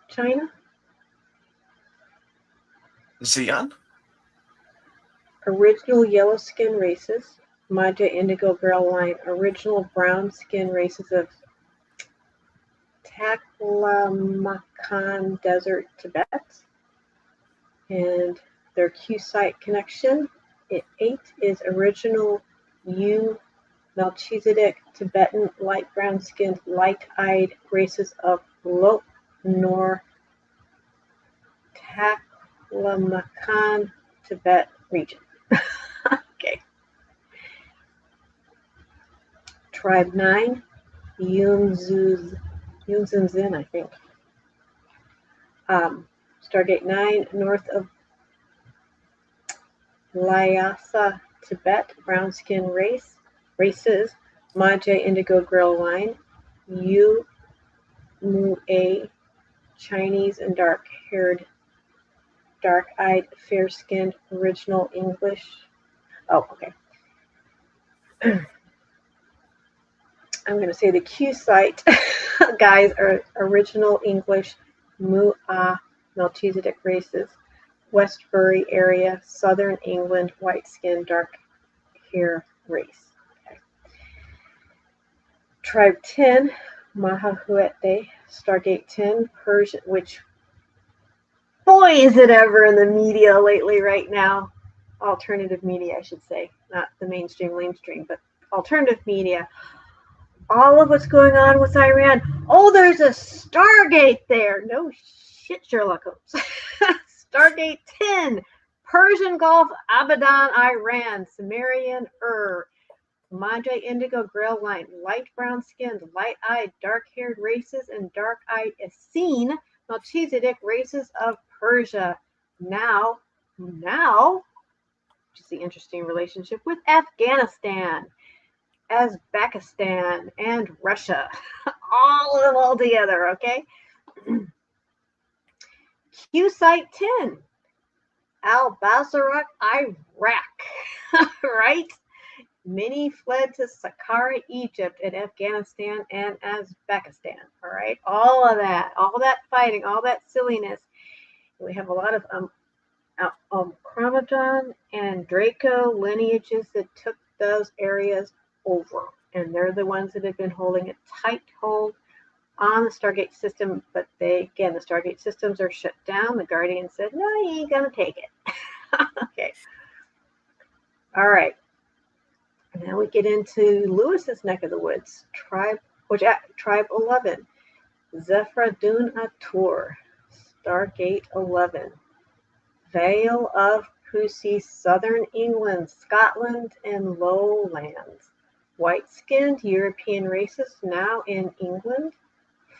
China. Xi'an? Original yellow skin races. Maja Indigo Girl Line. Original brown skin races of Taklamakan Desert, Tibet. And their Q site connection. 8 is original U Melchizedek Tibetan light brown skinned, light eyed races of Lop Nor Taklamakan Tibet region. Okay. Tribe 9, Yunzin, I think. Stargate 9, north of Lhasa, Tibet, brown skin races, Maja Indigo Girl Line, Yu Mu A, Chinese and dark-haired, dark-eyed, fair-skinned, original English. Oh, okay. I'm going to say the Q site guys are original English Mu'a Melchizedek races, West Bury area, Southern England, white skin, dark hair race. Okay. Tribe 10, Mahahuete, Stargate 10, Persian, which, boy, is it ever in the media lately right now. Alternative media, I should say. Not the mainstream, but alternative media. All of what's going on with Iran. Oh, there's a Stargate there. No shit, Sherlock Holmes. Stargate 10, Persian Gulf, Abadan, Iran, Sumerian Maja Indigo Grail Line, light brown skinned, light eyed, dark haired races and dark eyed Essene, Melchizedek races of Persia. Now, which is the interesting relationship with Afghanistan, Uzbekistan, and Russia. All of them all together, okay? Q Site 10, Al-Bazarak, Iraq, right? Many fled to Saqqara, Egypt, and Afghanistan and Uzbekistan, all right? All that fighting, all that silliness. We have a lot of Chronojon and Draco lineages that took those areas over, and they're the ones that have been holding a tight hold on the Stargate system, but the Stargate systems are shut down. The Guardian said, no, you ain't gonna take it. Okay. All right. Now we get into Lewis's neck of the woods, Tribe 11, Zephyrdun Atur, Stargate 11, Vale of Pussy, Southern England, Scotland, and Lowlands. White-skinned European races now in England,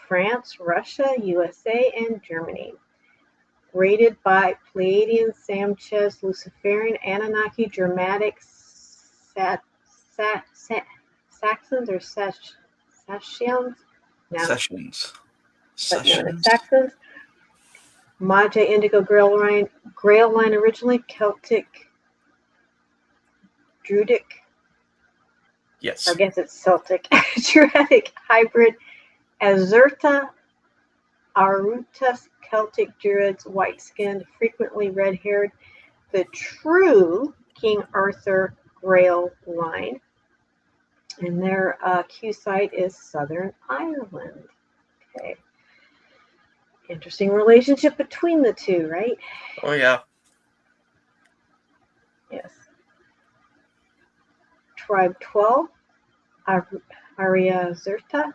France, Russia, USA, and Germany. Rated by Pleiadian, Sanchez, Luciferian, Anunnaki, Germanic, Saxons or Saxians? No. Sessions. Saxons. Maja Indigo Grail Line originally Celtic, Druidic. Yes. I guess it's Celtic. Druidic hybrid. Azurta, Arutas, Celtic Druids, white-skinned, frequently red-haired. The true King Arthur Grail Line. And their Q site is Southern Ireland. Okay. Interesting relationship between the two, right? Oh, yeah. Yes. Tribe 12, Aria Zerta,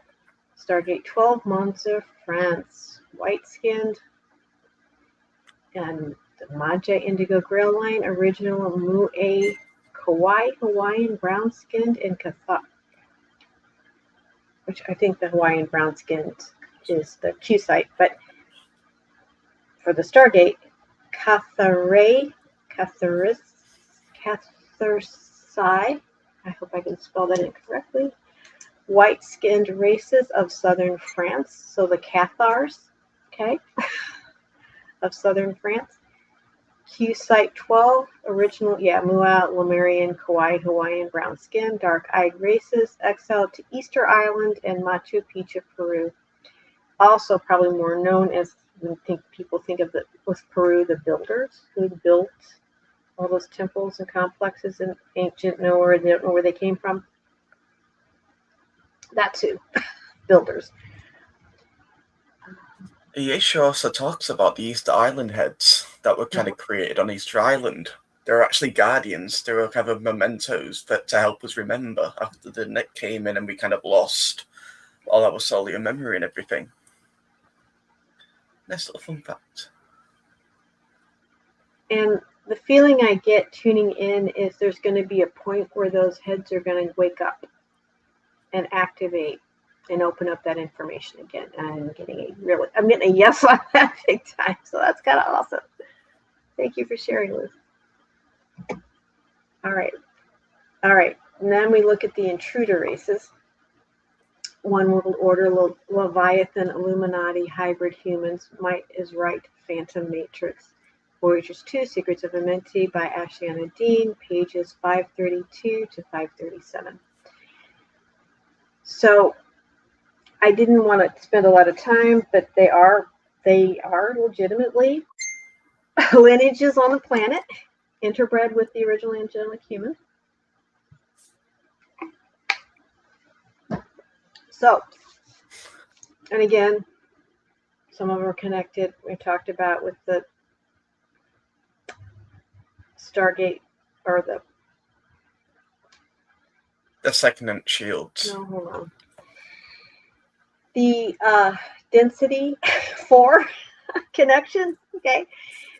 Stargate 12, Monza, France, white-skinned, and the Maja Indigo Grail Line, original Mu'e Kauai, Hawaiian brown-skinned, and Cathar, which I think the Hawaiian brown-skinned is the Q site, but for the Stargate, Catharai, I hope I can spell that incorrectly, white-skinned races of southern France, so the Cathars, okay, of southern France. Q Site 12, original, Mua, Lemurian, Kauai, Hawaiian, brown skin, dark-eyed races, exiled to Easter Island and Machu Picchu, Peru. Also probably more known as, people think of with Peru, the builders who built all those temples and complexes in ancient nowhere. They don't know where they came from. That too, builders. Yesha also talks about the Easter Island heads that were kind of created on Easter Island. They're actually guardians. They were kind of mementos that to help us remember after the net came in and we kind of lost all our cellular memory and everything. Nice little fun fact. And the feeling I get tuning in is there's going to be a point where those heads are going to wake up and activate and open up that information again. And I'm getting a yes on that big time. So that's kind of awesome. Thank you for sharing, Liz. All right. And then we look at the intruder races. One World Order, Leviathan, Illuminati, Hybrid Humans, Might is Right, Phantom Matrix. Voyagers 2, Secrets of Amenti by Ashiana Dean, pages 532 to 537. So I didn't want to spend a lot of time, but they are legitimately lineages on the planet, interbred with the original angelic human. So, and again, some of them are connected. We talked about with the Stargate or the second shields. No, hold on. The density 4 connection. Okay,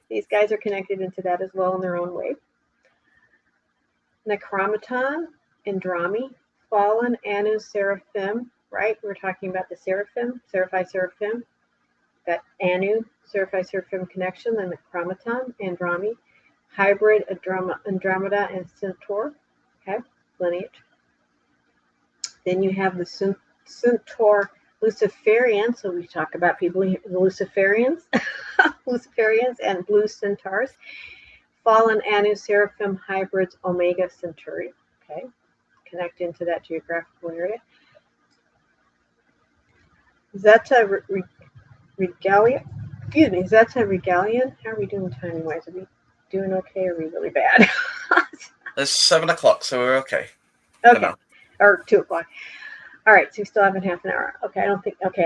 these guys are connected into that as well in their own way. Necromaton, Andromi, Fallen, Anu, Seraphim. Right, we're talking about the Seraphim, Seraphim. That Anu, Seraphim connection, the Necromaton, Andromi, Hybrid, Andromeda, and Centaur. Okay, lineage. Then you have the Centaur Luciferian. So we talk about people, the Luciferians, Luciferians and Blue Centaurs. Fallen Anu, Seraphim, Hybrids, Omega Centauri. Okay, connect into that geographical area. Zeta Regalia. Excuse me, Zeta Regalian. How are we doing timing wise? Are we doing okay or are we really bad? It's 7 o'clock, so we're okay. Okay. Or 2 o'clock. All right, so we still have half an hour. Okay, I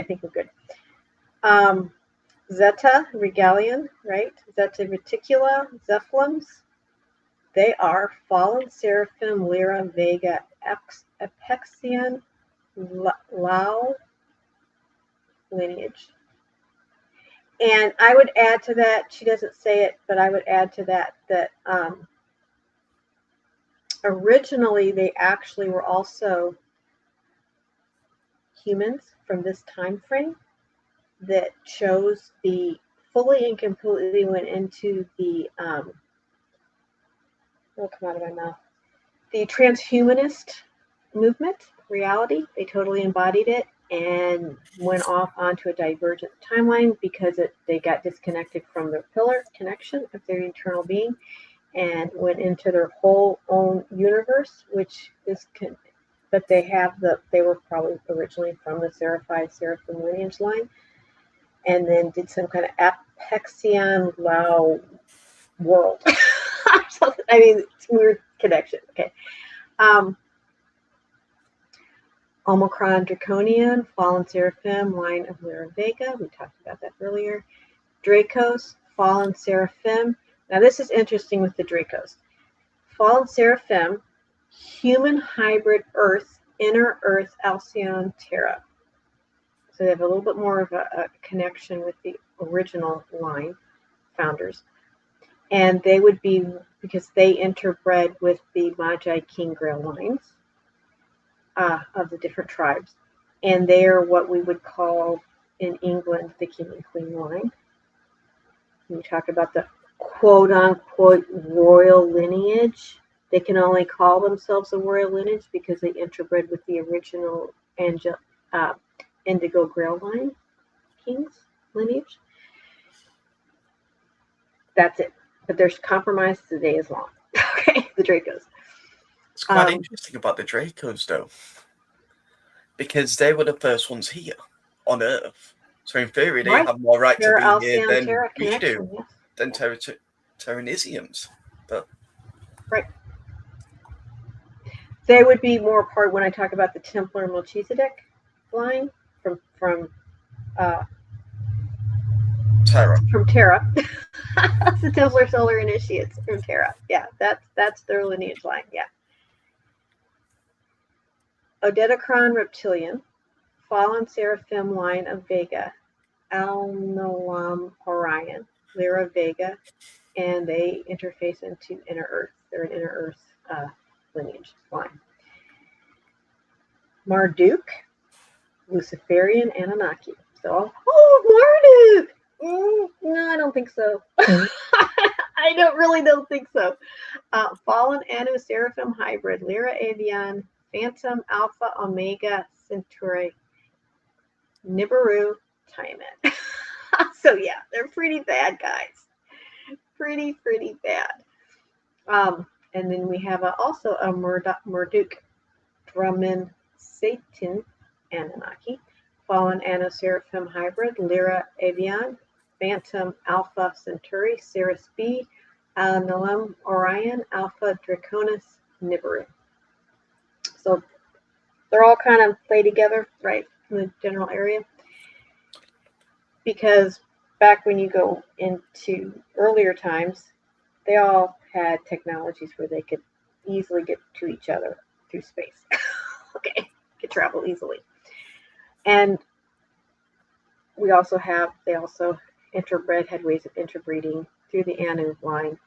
think we're good. Zeta Regalian, right? Zeta Reticula, Zephlims. They are Fallen Seraphim, Lyra, Vega, Apexian, Lao lineage. And I would add to that, she doesn't say it, but I would add to that originally they actually were also humans from this time frame that chose fully and completely went into the it'll come out of my mouth, the transhumanist movement reality. They totally embodied it and went off onto a divergent timeline because they got disconnected from their pillar connection of their eternal being and went into their whole own universe, which is but they were probably originally from the Seraphim lineage line, and then did some kind of Apexian Lao world. I mean, it's a weird connection. Okay. Omicron Draconian, Fallen Seraphim, line of Lyra Vega. We talked about that earlier. Dracos, Fallen Seraphim. Now this is interesting with the Dracos. Fallen Seraphim, human hybrid Earth, inner Earth, Alcyon, Terra. So they have a little bit more of a connection with the original line founders. And they would be, because they interbred with the Magi King Grail lines of the different tribes. And they are what we would call in England the King and Queen line. When we talk about the quote unquote royal lineage, they can only call themselves a royal lineage because they interbred with the original Indigo Grail line kings lineage. That's it. But there's compromise. The day is long. Okay, the Dracos. It's quite interesting about the Dracos, though, because they were the first ones here on Earth. So in theory, they have more right to be here than we do, yes. Than Terranisians. But right. They would be more part when I talk about the Templar Melchizedek line from Terra. From Terra. The Templar Solar Initiates from Terra. Yeah, that's their lineage line. Yeah. Odedocron Reptilian, Fallen Seraphim line of Vega, Al-Noam Orion, Lyra Vega, and they interface into Inner Earth. They're an Inner Earth lineage line. Marduk, Luciferian Anunnaki. So, Marduk! No, I don't think so. I don't think so. Fallen Anu Seraphim Hybrid, Lyra Avian, Phantom Alpha Omega Centauri, Nibiru Tiamat. So yeah, they're pretty bad guys. Pretty bad. And then we have also a Marduk Brahmin Satan Anunnaki, Fallen Anu Seraphim Hybrid, Lyra Avian, Phantom Alpha Centauri, Cirrus B, Noam Orion, Alpha Draconis, Nibiru. So they're all kind of play together, right, in the general area. Because back when you go into earlier times, they all had technologies where they could easily get to each other through space. Okay, could travel easily. And they also interbred, had ways of interbreeding through the Anu line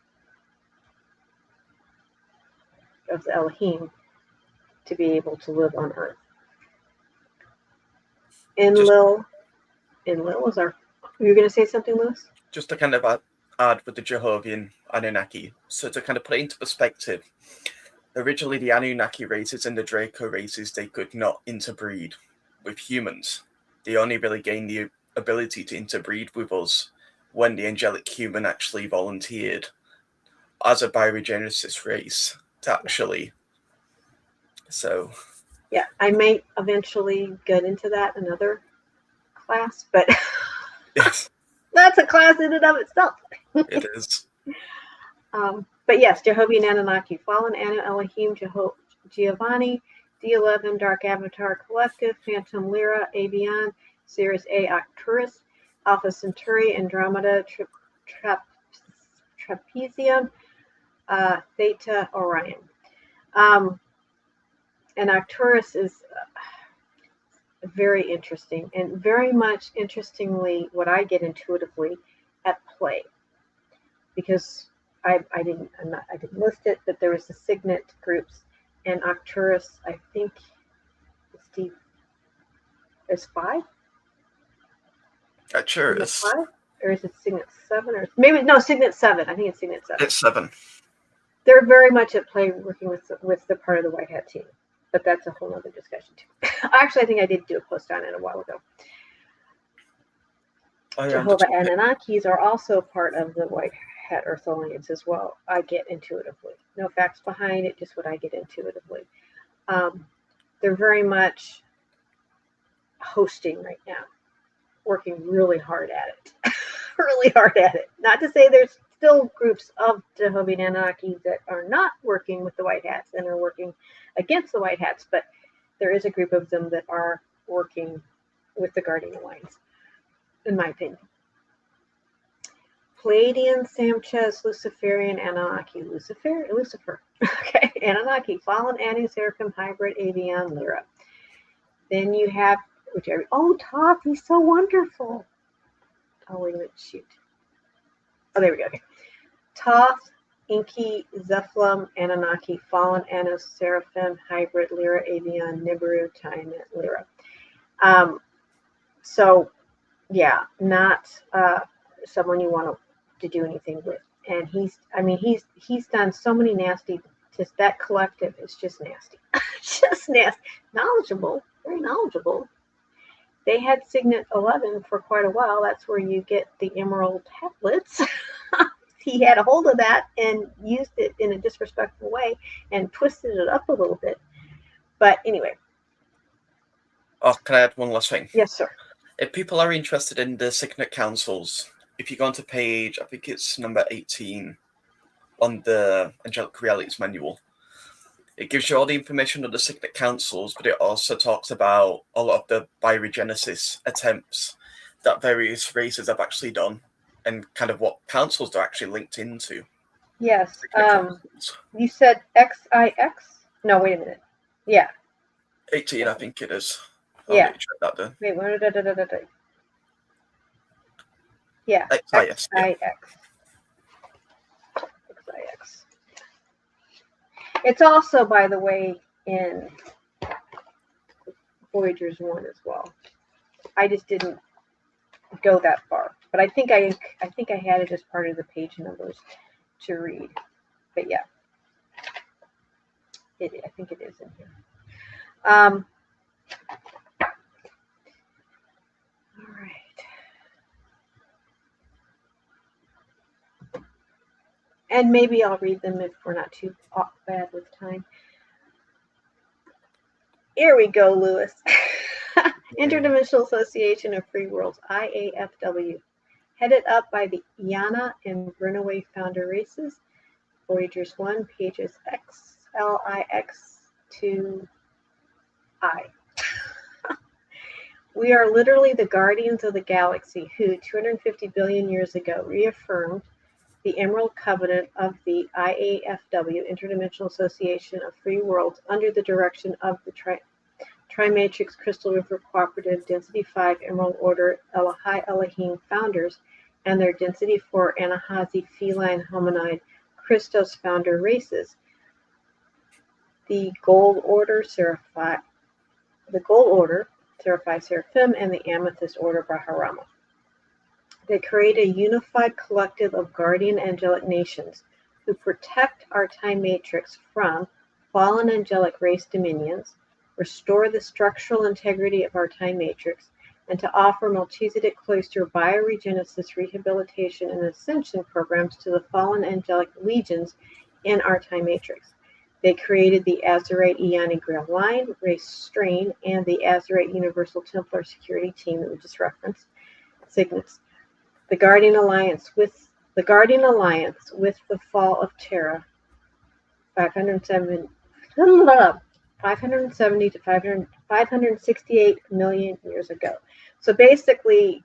of the Elohim to be able to live on Earth. Enlil was our. Were you going to say something, Lewis? Just to kind of add with the Jehovian Anunnaki. So to kind of put it into perspective, originally the Anunnaki races and the Draco races, they could not interbreed with humans. They only really gained the ability to interbreed with us when the angelic human actually volunteered as a biogenesis race to actually. So. Yeah, I may eventually get into that in another class, but yes. That's a class in and of itself. It is. But yes, Jehovian Anunnaki, Fallen Anu Elohim, Giovanni, D11, Dark Avatar Collective, Phantom Lyra, Avian, Sirius A, Arcturus, Alpha Centauri, Andromeda, Trapezium, Theta, Orion. And Arcturus is very interesting, and very much interestingly what I get intuitively at play, because I didn't list it, but there was the signet groups, and Arcturus, I think Steve is 5. Arcturus. 5? Or is it Signet 7? Or maybe no, Signet 7. I think it's Signet 7. It's 7. They're very much at play working with the part of the White Hat team, but that's a whole other discussion too. Actually, I think I did do a post on it a while ago. Jehovah Anunnakis are also part of the White Hat Eartholians as well. I get intuitively. No facts behind it, just what I get intuitively. They're very much hosting right now, working really hard at it. Really hard at it. Not to say there's still groups of Jehovah Anunnaki that are not working with the White Hats and are working against the White Hats, but there is a group of them that are working with the Guardian Alliance, in my opinion. Pleiadian, Sanchez, Luciferian, Anunnaki, Lucifer. Okay, Anunnaki, Fallen Anu, Seraphim, Hybrid, Avian, Lyra. Then you have, Toph, he's so wonderful. Oh, wait a minute, shoot. Oh, there we go. Okay. Thoth, Inky, Zephlum, Anunnaki, Fallen, Anos, Seraphim, Hybrid, Lyra, Avian, Nibiru, Tiamat, Lyra. So, yeah, not someone you want to do anything with. And he's done so many nasty. Just that collective is just nasty, just nasty. Knowledgeable, very knowledgeable. They had Signet 11 for quite a while. That's where you get the emerald tablets. He had a hold of that and used it in a disrespectful way and twisted it up a little bit. But anyway. Oh, can I add one last thing? Yes, sir. If people are interested in the Signet Councils, if you go onto page, I think it's number 18 on the Angelic Realities Manual, it gives you all the information on the Signet Councils, but it also talks about a lot of the bioregenesis attempts that various races have actually done and kind of what councils they're actually linked into. Yes. You said XIX? No, wait a minute. Yeah. 18, I think it is. Yeah. Check that then. Wait, yeah. XIX. XIX. It's also, by the way, in Voyagers 1 as well. I just didn't go that far, but I think I had it as part of the page numbers to read. But yeah, I think it is in here. All right. And maybe I'll read them if we're not too bad with time. Here we go, Lewis. Interdimensional Association of Free Worlds, IAFW, headed up by the Iana and Brunaway founder races, Voyagers 1, pages XLIX to I. We are literally the guardians of the galaxy who, 250 billion years ago, reaffirmed the Emerald Covenant of the IAFW, Interdimensional Association of Free Worlds, under the direction of the Trimatrix Crystal River Cooperative Density 5 Emerald Order Elohai Elohim founders and their Density 4 Anahazi Feline Hominid Christos founder races. The Gold Order, Seraphim, and the Amethyst Order, Baharama. They create a unified collective of guardian angelic nations who protect our time matrix from fallen angelic race dominions, restore the structural integrity of our time matrix, and to offer Melchizedek Cloister bioregenesis, rehabilitation, and ascension programs to the fallen angelic legions in our time matrix. They created the Azurite Iani Grail Line, Race Strain, and the Azurite Universal Templar Security Team that we just referenced, Signets. The Guardian Alliance with the fall of Terra, 570 to 568 million years ago. So basically,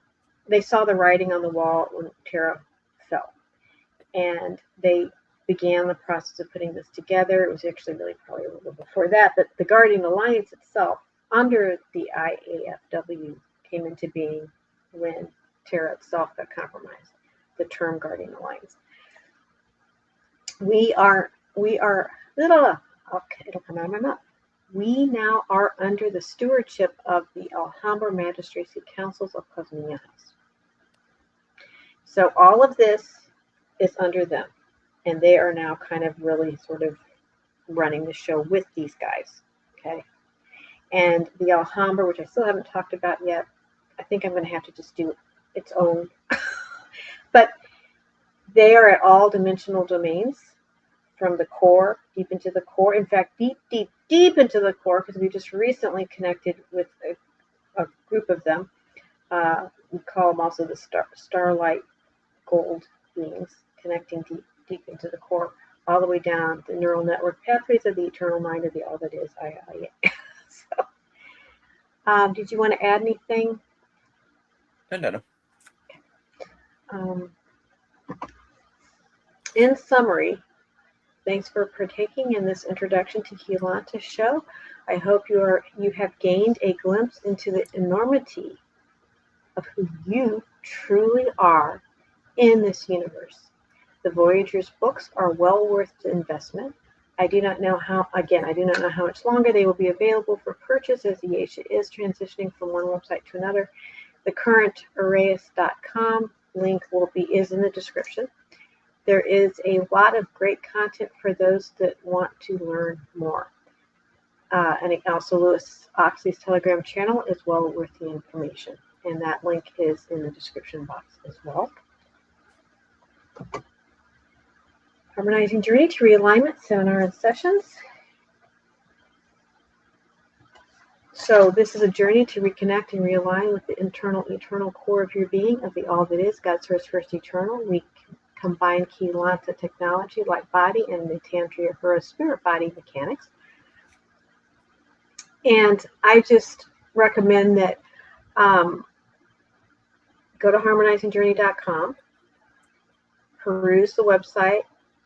they saw the writing on the wall when Terra fell, and they began the process of putting this together. It was actually really probably a little before that, but the Guardian Alliance itself, under the IAFW, came into being when Terra itself got compromised. The term Guardian Alliance. It'll come out of my mouth. We now are under the stewardship of the Alhambra Magistracy Councils of Cosminians. So all of this is under them, and they are now kind of really sort of running the show with these guys, okay? And the Alhambra, which I still haven't talked about yet, I think I'm going to have to just do its own. But they are at all dimensional domains, from the core, deep into the core. In fact, deep into the core, because we just recently connected with a group of them. We call them also the Starlight Gold beings, connecting deep into the core, all the way down the neural network pathways of the eternal mind of the all that is. So, did you want to add anything? No. In summary, thanks for partaking in this introduction to Keylonta show. I hope you have gained a glimpse into the enormity of who you truly are in this universe. The Voyagers books are well worth the investment. I do not know how much longer they will be available for purchase as the Aisha is transitioning from one website to another. The current Arrayas.com link is in the description. There is a lot of great content for those that want to learn more. And also Lewis Oxley's Telegram channel is well worth the information. And that link is in the description box as well. Harmonizing Journey to Realignment Seminar and Sessions. So this is a journey to reconnect and realign with the eternal core of your being, of the all that is, God Source First Eternal. We combine Keylonta technology, light body, and the Tantra Hura spirit body mechanics. And I just recommend that go to harmonizingjourney.com, peruse the website,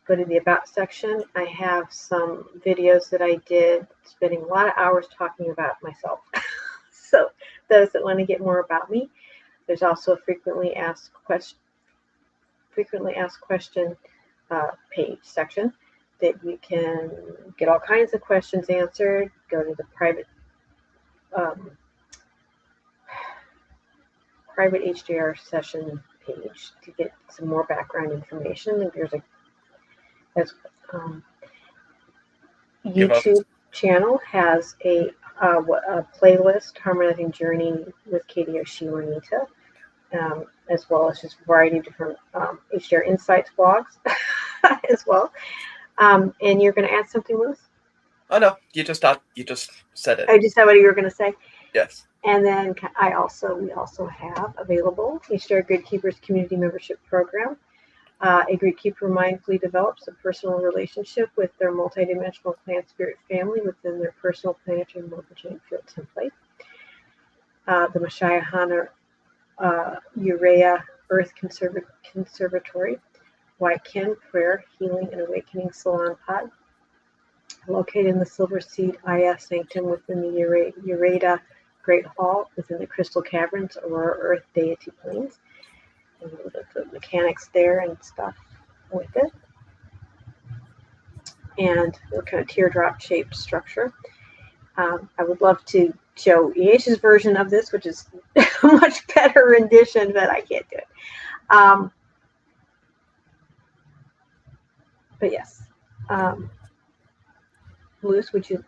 go to the About section. I have some videos that I did spending a lot of hours talking about myself. So those that want to get more about me, there's also a frequently asked question page section that you can get all kinds of questions answered. Go to the private HJR Session page to get some more background information. And there's a YouTube channel has a playlist, Harmonizing Journey with Katie Oshiwanita, as well as just a variety of different HDR Insights blogs as well. And you're going to add something, Lewis? Oh no, you just said it. I just said what you were going to say. Yes. And then we also have available HDR Grid Keepers Community Membership Program. A Grid Keeper mindfully develops a personal relationship with their multidimensional plant spirit family within their personal planetary morphogenic field template. The Mashayahana Urea Earth Conservatory, Waiken Prayer, Healing and Awakening Salon Pod, located in the Silver Seed Aya Sanctum within the Ureda Great Hall within the Crystal Caverns, Aurora Earth Deity Plains. And the mechanics there and stuff with it. And the kind of teardrop shaped structure. I would love to show Aisha's version of this, which is a much better rendition, but I can't do it. But yes. Lewis, would you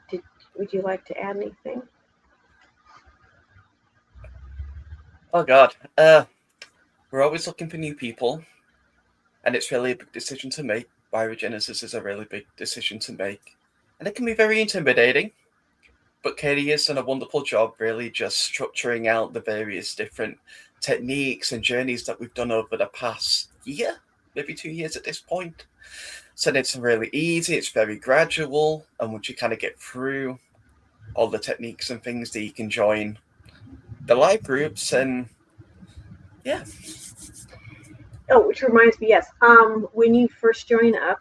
like to add anything? Oh God. We're always looking for new people, and it's really a big decision to make. Biogenesis is a really big decision to make, and it can be very intimidating. But Katie has done a wonderful job really just structuring out the various different techniques and journeys that we've done over the past year, maybe 2 years at this point. So it's really easy, it's very gradual, and once you kind of get through all the techniques and things, that you can join the live groups and yeah. Oh, which reminds me, yes. When you first join up,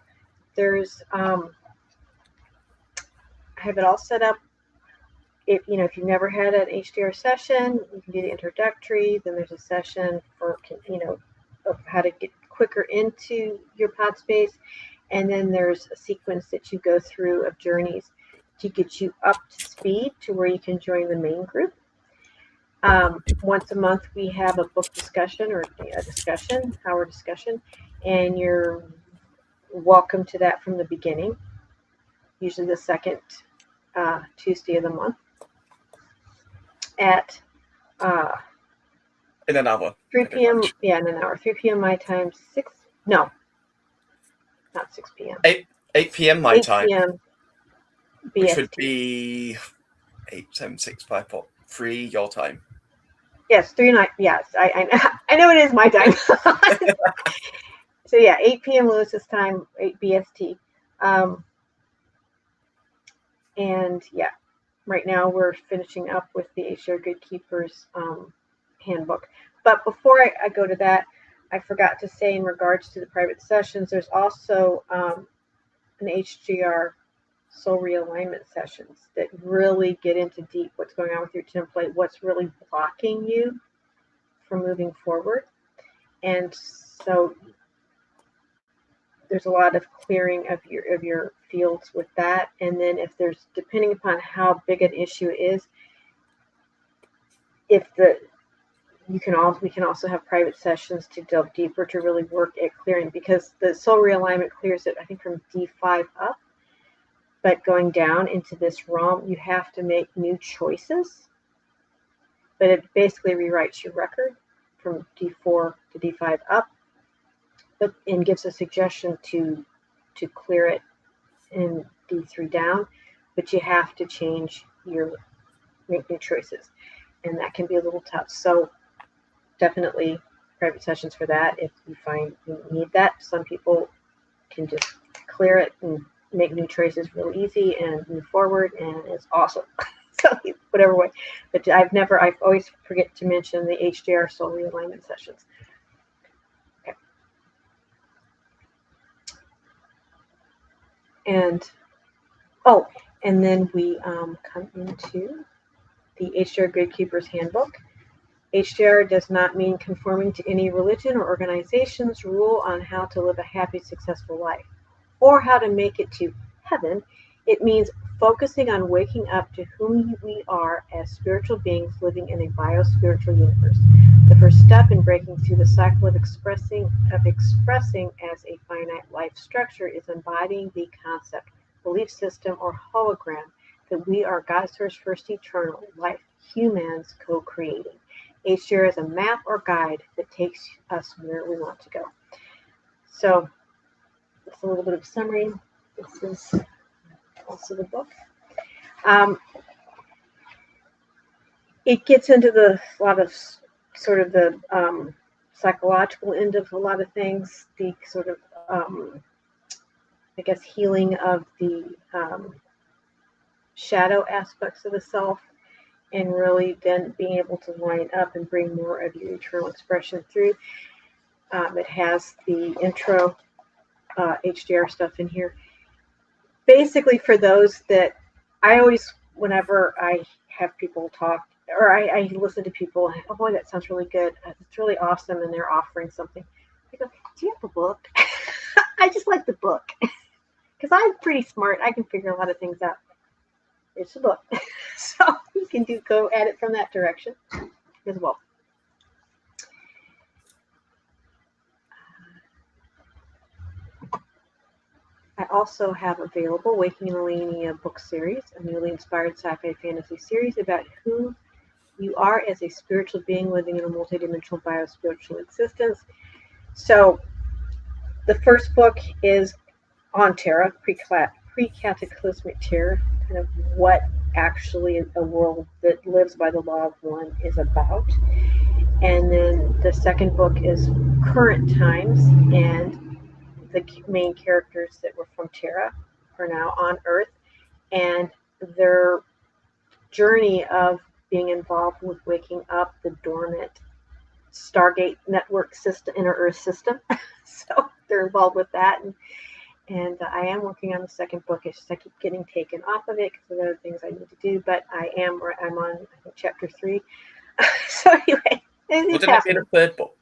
there's I have it all set up. If you've never had an HDR session, you can do the introductory. Then there's a session for of how to get quicker into your pod space, and then there's a sequence that you go through of journeys to get you up to speed to where you can join the main group. Once a month, we have a book discussion or a discussion, hour discussion, and you're welcome to that from the beginning, usually the second Tuesday of the month at in an hour. 3 p.m. Yeah, in an hour. 3 p.m. my time, not 6 p.m. 8 p.m. my time. 8 p.m. BST. Which would be 8, 7, 6, 5, 4, 3 your time. Yes, 3 9. Yes, I know it is my time. So yeah, 8 p.m. Lewis's time, 8 BST. And yeah, right now we're finishing up with the HDR Good Keepers handbook. But before I go to that, I forgot to say in regards to the private sessions, there's also an HJR soul realignment sessions that really get into deep what's going on with your template, what's really blocking you from moving forward. And so there's a lot of clearing of your fields with that. And then if there's, depending upon how big an issue is, we can also have private sessions to delve deeper to really work at clearing, because the soul realignment clears it, I think, from D5 up. But going down into this realm, you have to make new choices. But it basically rewrites your record from D4 to D5 up, and gives a suggestion to clear it in D3 down. But you have to make new choices, and that can be a little tough. So definitely private sessions for that if you find you need that. Some people can just clear it and make new choices real easy and move forward, and it's awesome. So whatever way. But I always forget to mention the HJR soul realignment sessions. Okay. And then we come into the HJR Gatekeeper's Handbook. HJR does not mean conforming to any religion or organization's rule on how to live a happy, successful life or how to make it to heaven. It means focusing on waking up to whom we are as spiritual beings living in a bio-spiritual universe. The first step in breaking through the cycle of expressing as a finite life structure is embodying the concept, belief system, or hologram that we are God's first eternal life, humans co-creating. HJR is a map or guide that takes us where we want to go. So it's a little bit of a summary. This is also the book. It gets into a lot of sort of the psychological end of a lot of things, the sort of, I guess, healing of the shadow aspects of the self, and really then being able to line up and bring more of your eternal expression through. It has the intro HJR stuff in here. Basically, for those that I always, whenever I have people talk, or I listen to people, oh boy, that sounds really good. It's really awesome, and they're offering something. I go, do you have a book? I just like the book. Because I'm pretty smart. I can figure a lot of things out. It's a book. So you can go at it from that direction as well. I also have available Waking in Alenia book series, a newly inspired sci-fi fantasy series about who you are as a spiritual being living in a multidimensional bio-spiritual existence. So the first book is on Terra, pre-cataclysmic Terra, kind of what actually a world that lives by the law of one is about. And then the second book is current times, and the main characters that were from Terra are now on Earth, and their journey of being involved with waking up the dormant Stargate network system, inner Earth system. So they're involved with that, and I am working on the second book. It's just I keep getting taken off of it because of other things I need to do. But I'm on, I think, chapter 3. So anyway, Wouldn't it be the third book?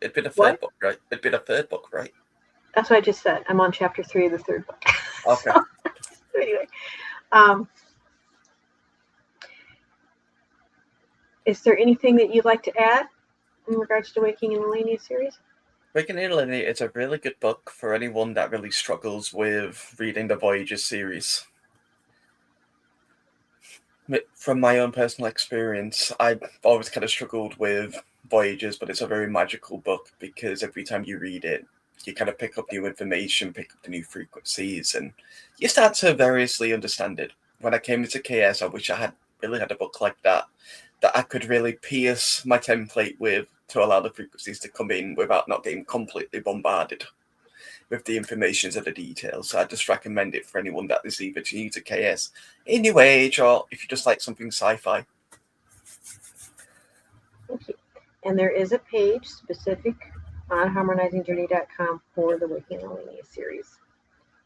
It'd be the third book, right? It'd be the third book, right? That's what I just said. I'm on chapter 3 of the third book. Okay. So anyway, is there anything that you'd like to add in regards to Waking in Alenia series? Waking in Alenia is a really good book for anyone that really struggles with reading the Voyagers series. From my own personal experience, I've always kind of struggled with Voyagers, but it's a very magical book because every time you read it, you kind of pick up new information, pick up the new frequencies, and you start to variously understand it. When I came into KS, I wish I had really had a book like that I could really pierce my template with to allow the frequencies to come in without not getting completely bombarded with the information and the details. So I just recommend it for anyone that is either new to KS in New Age or if you just like something sci-fi. Thank you. And there is a page specific on harmonizingjourney.com for the Waking in Alenia series.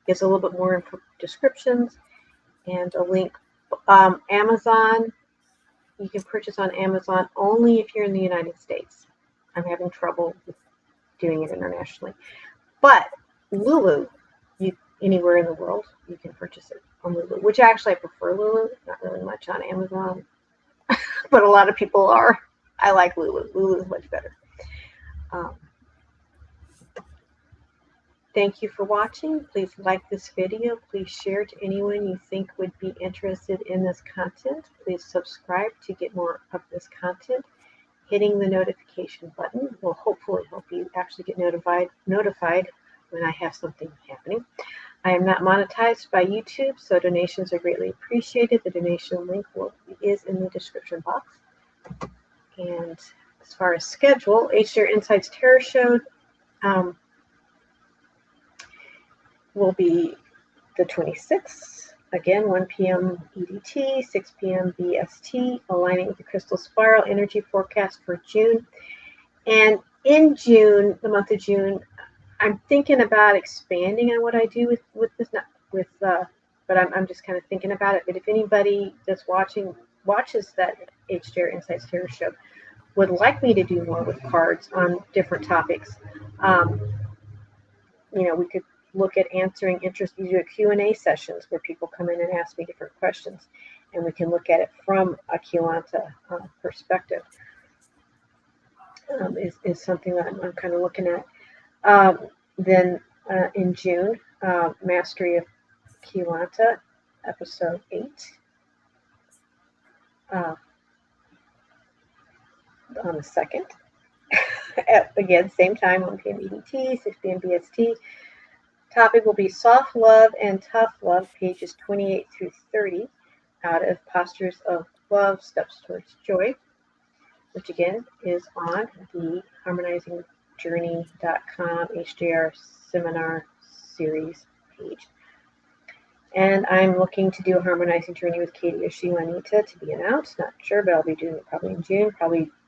Gives a little bit more descriptions and a link. Amazon, you can purchase on Amazon only if you're in the United States. I'm having trouble with doing it internationally. But Lulu, anywhere in the world, you can purchase it on Lulu, which actually I prefer Lulu, not really much on Amazon, but a lot of people are. I like Lulu. Lulu is much better. Thank you for watching. Please like this video. Please share to anyone you think would be interested in this content. Please subscribe to get more of this content. Hitting the notification button will hopefully help you actually get notified when I have something happening. I am not monetized by YouTube, so donations are greatly appreciated. The donation link is in the description box. And as far as schedule, HJR Insights Tarot Show will be the 26th. Again, 1 p.m. EDT, 6 p.m. BST, aligning with the crystal spiral energy forecast for June. And in June, the month of June, I'm thinking about expanding on what I do with this, but I'm just kind of thinking about it. But if anybody that's watches that HJR Insights Tarot Show would like me to do more with cards on different topics, we could look at answering interest. You do Q&A sessions where people come in and ask me different questions, and we can look at it from a Keylonta perspective. Is something that I'm kind of looking at. Then in June, Mastery of Keylonta, episode 8. On the 2nd. Again, same time, 1 p.m. EDT, 6 p.m. BST. Topic will be Soft Love and Tough Love, pages 28 through 30, out of Postures of Love, Steps Towards Joy, which again is on the harmonizingjourney.com HJR seminar series page. And I'm looking to do a harmonizing journey with Katie or Keylonta to be announced. Not sure, but I'll be doing it probably in June,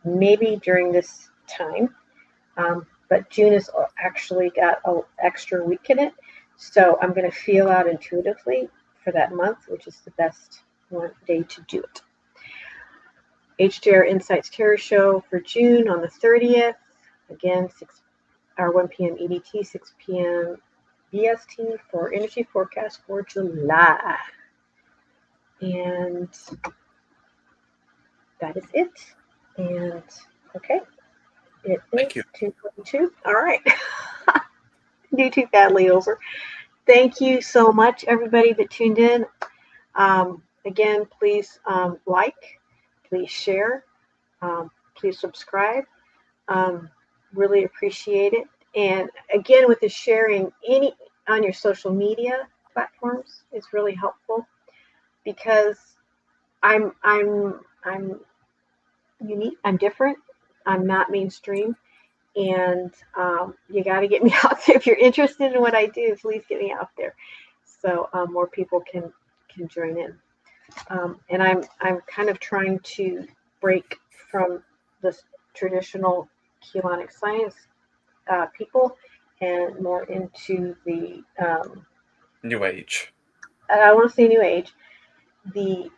maybe during this time. But June has actually got an extra week in it. So I'm going to feel out intuitively for that month, which is the best day to do it. HJR Insights Tarot Show for June on the 30th. Again, 1 p.m. EDT, 6 p.m. BST for energy forecast for July. And that is it. And okay. It Thank you. 2:22. All right. Do too badly over. Thank you so much, everybody that tuned in. Again, please like, please share, please subscribe. Really appreciate it. And again, with the sharing on your social media platforms is really helpful, because I'm unique. I'm different. I'm not mainstream, and you got to get me out there. If you're interested in what I do, please get me out there so more people can join in. And I'm kind of trying to break from the traditional Keylonic science people and more into the New Age. I want to say New Age. I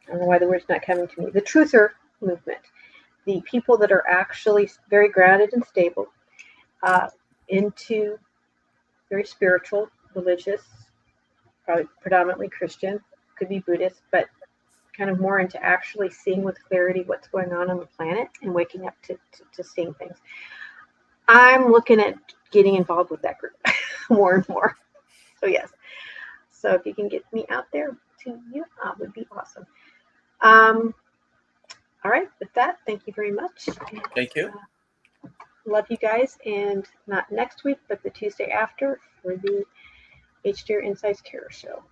don't know why the word's not coming to me. The truther movement. The people that are actually very grounded and stable, into very spiritual, religious, probably predominantly Christian, could be Buddhist, but kind of more into actually seeing with clarity what's going on the planet and waking up to seeing things. I'm looking at getting involved with that group more and more. So yes. So if you can get me out there to you, would be awesome. All right, with that, thank you very much. Thank you. Love you guys, and not next week, but the Tuesday after for the HJR Insights Tarot Show.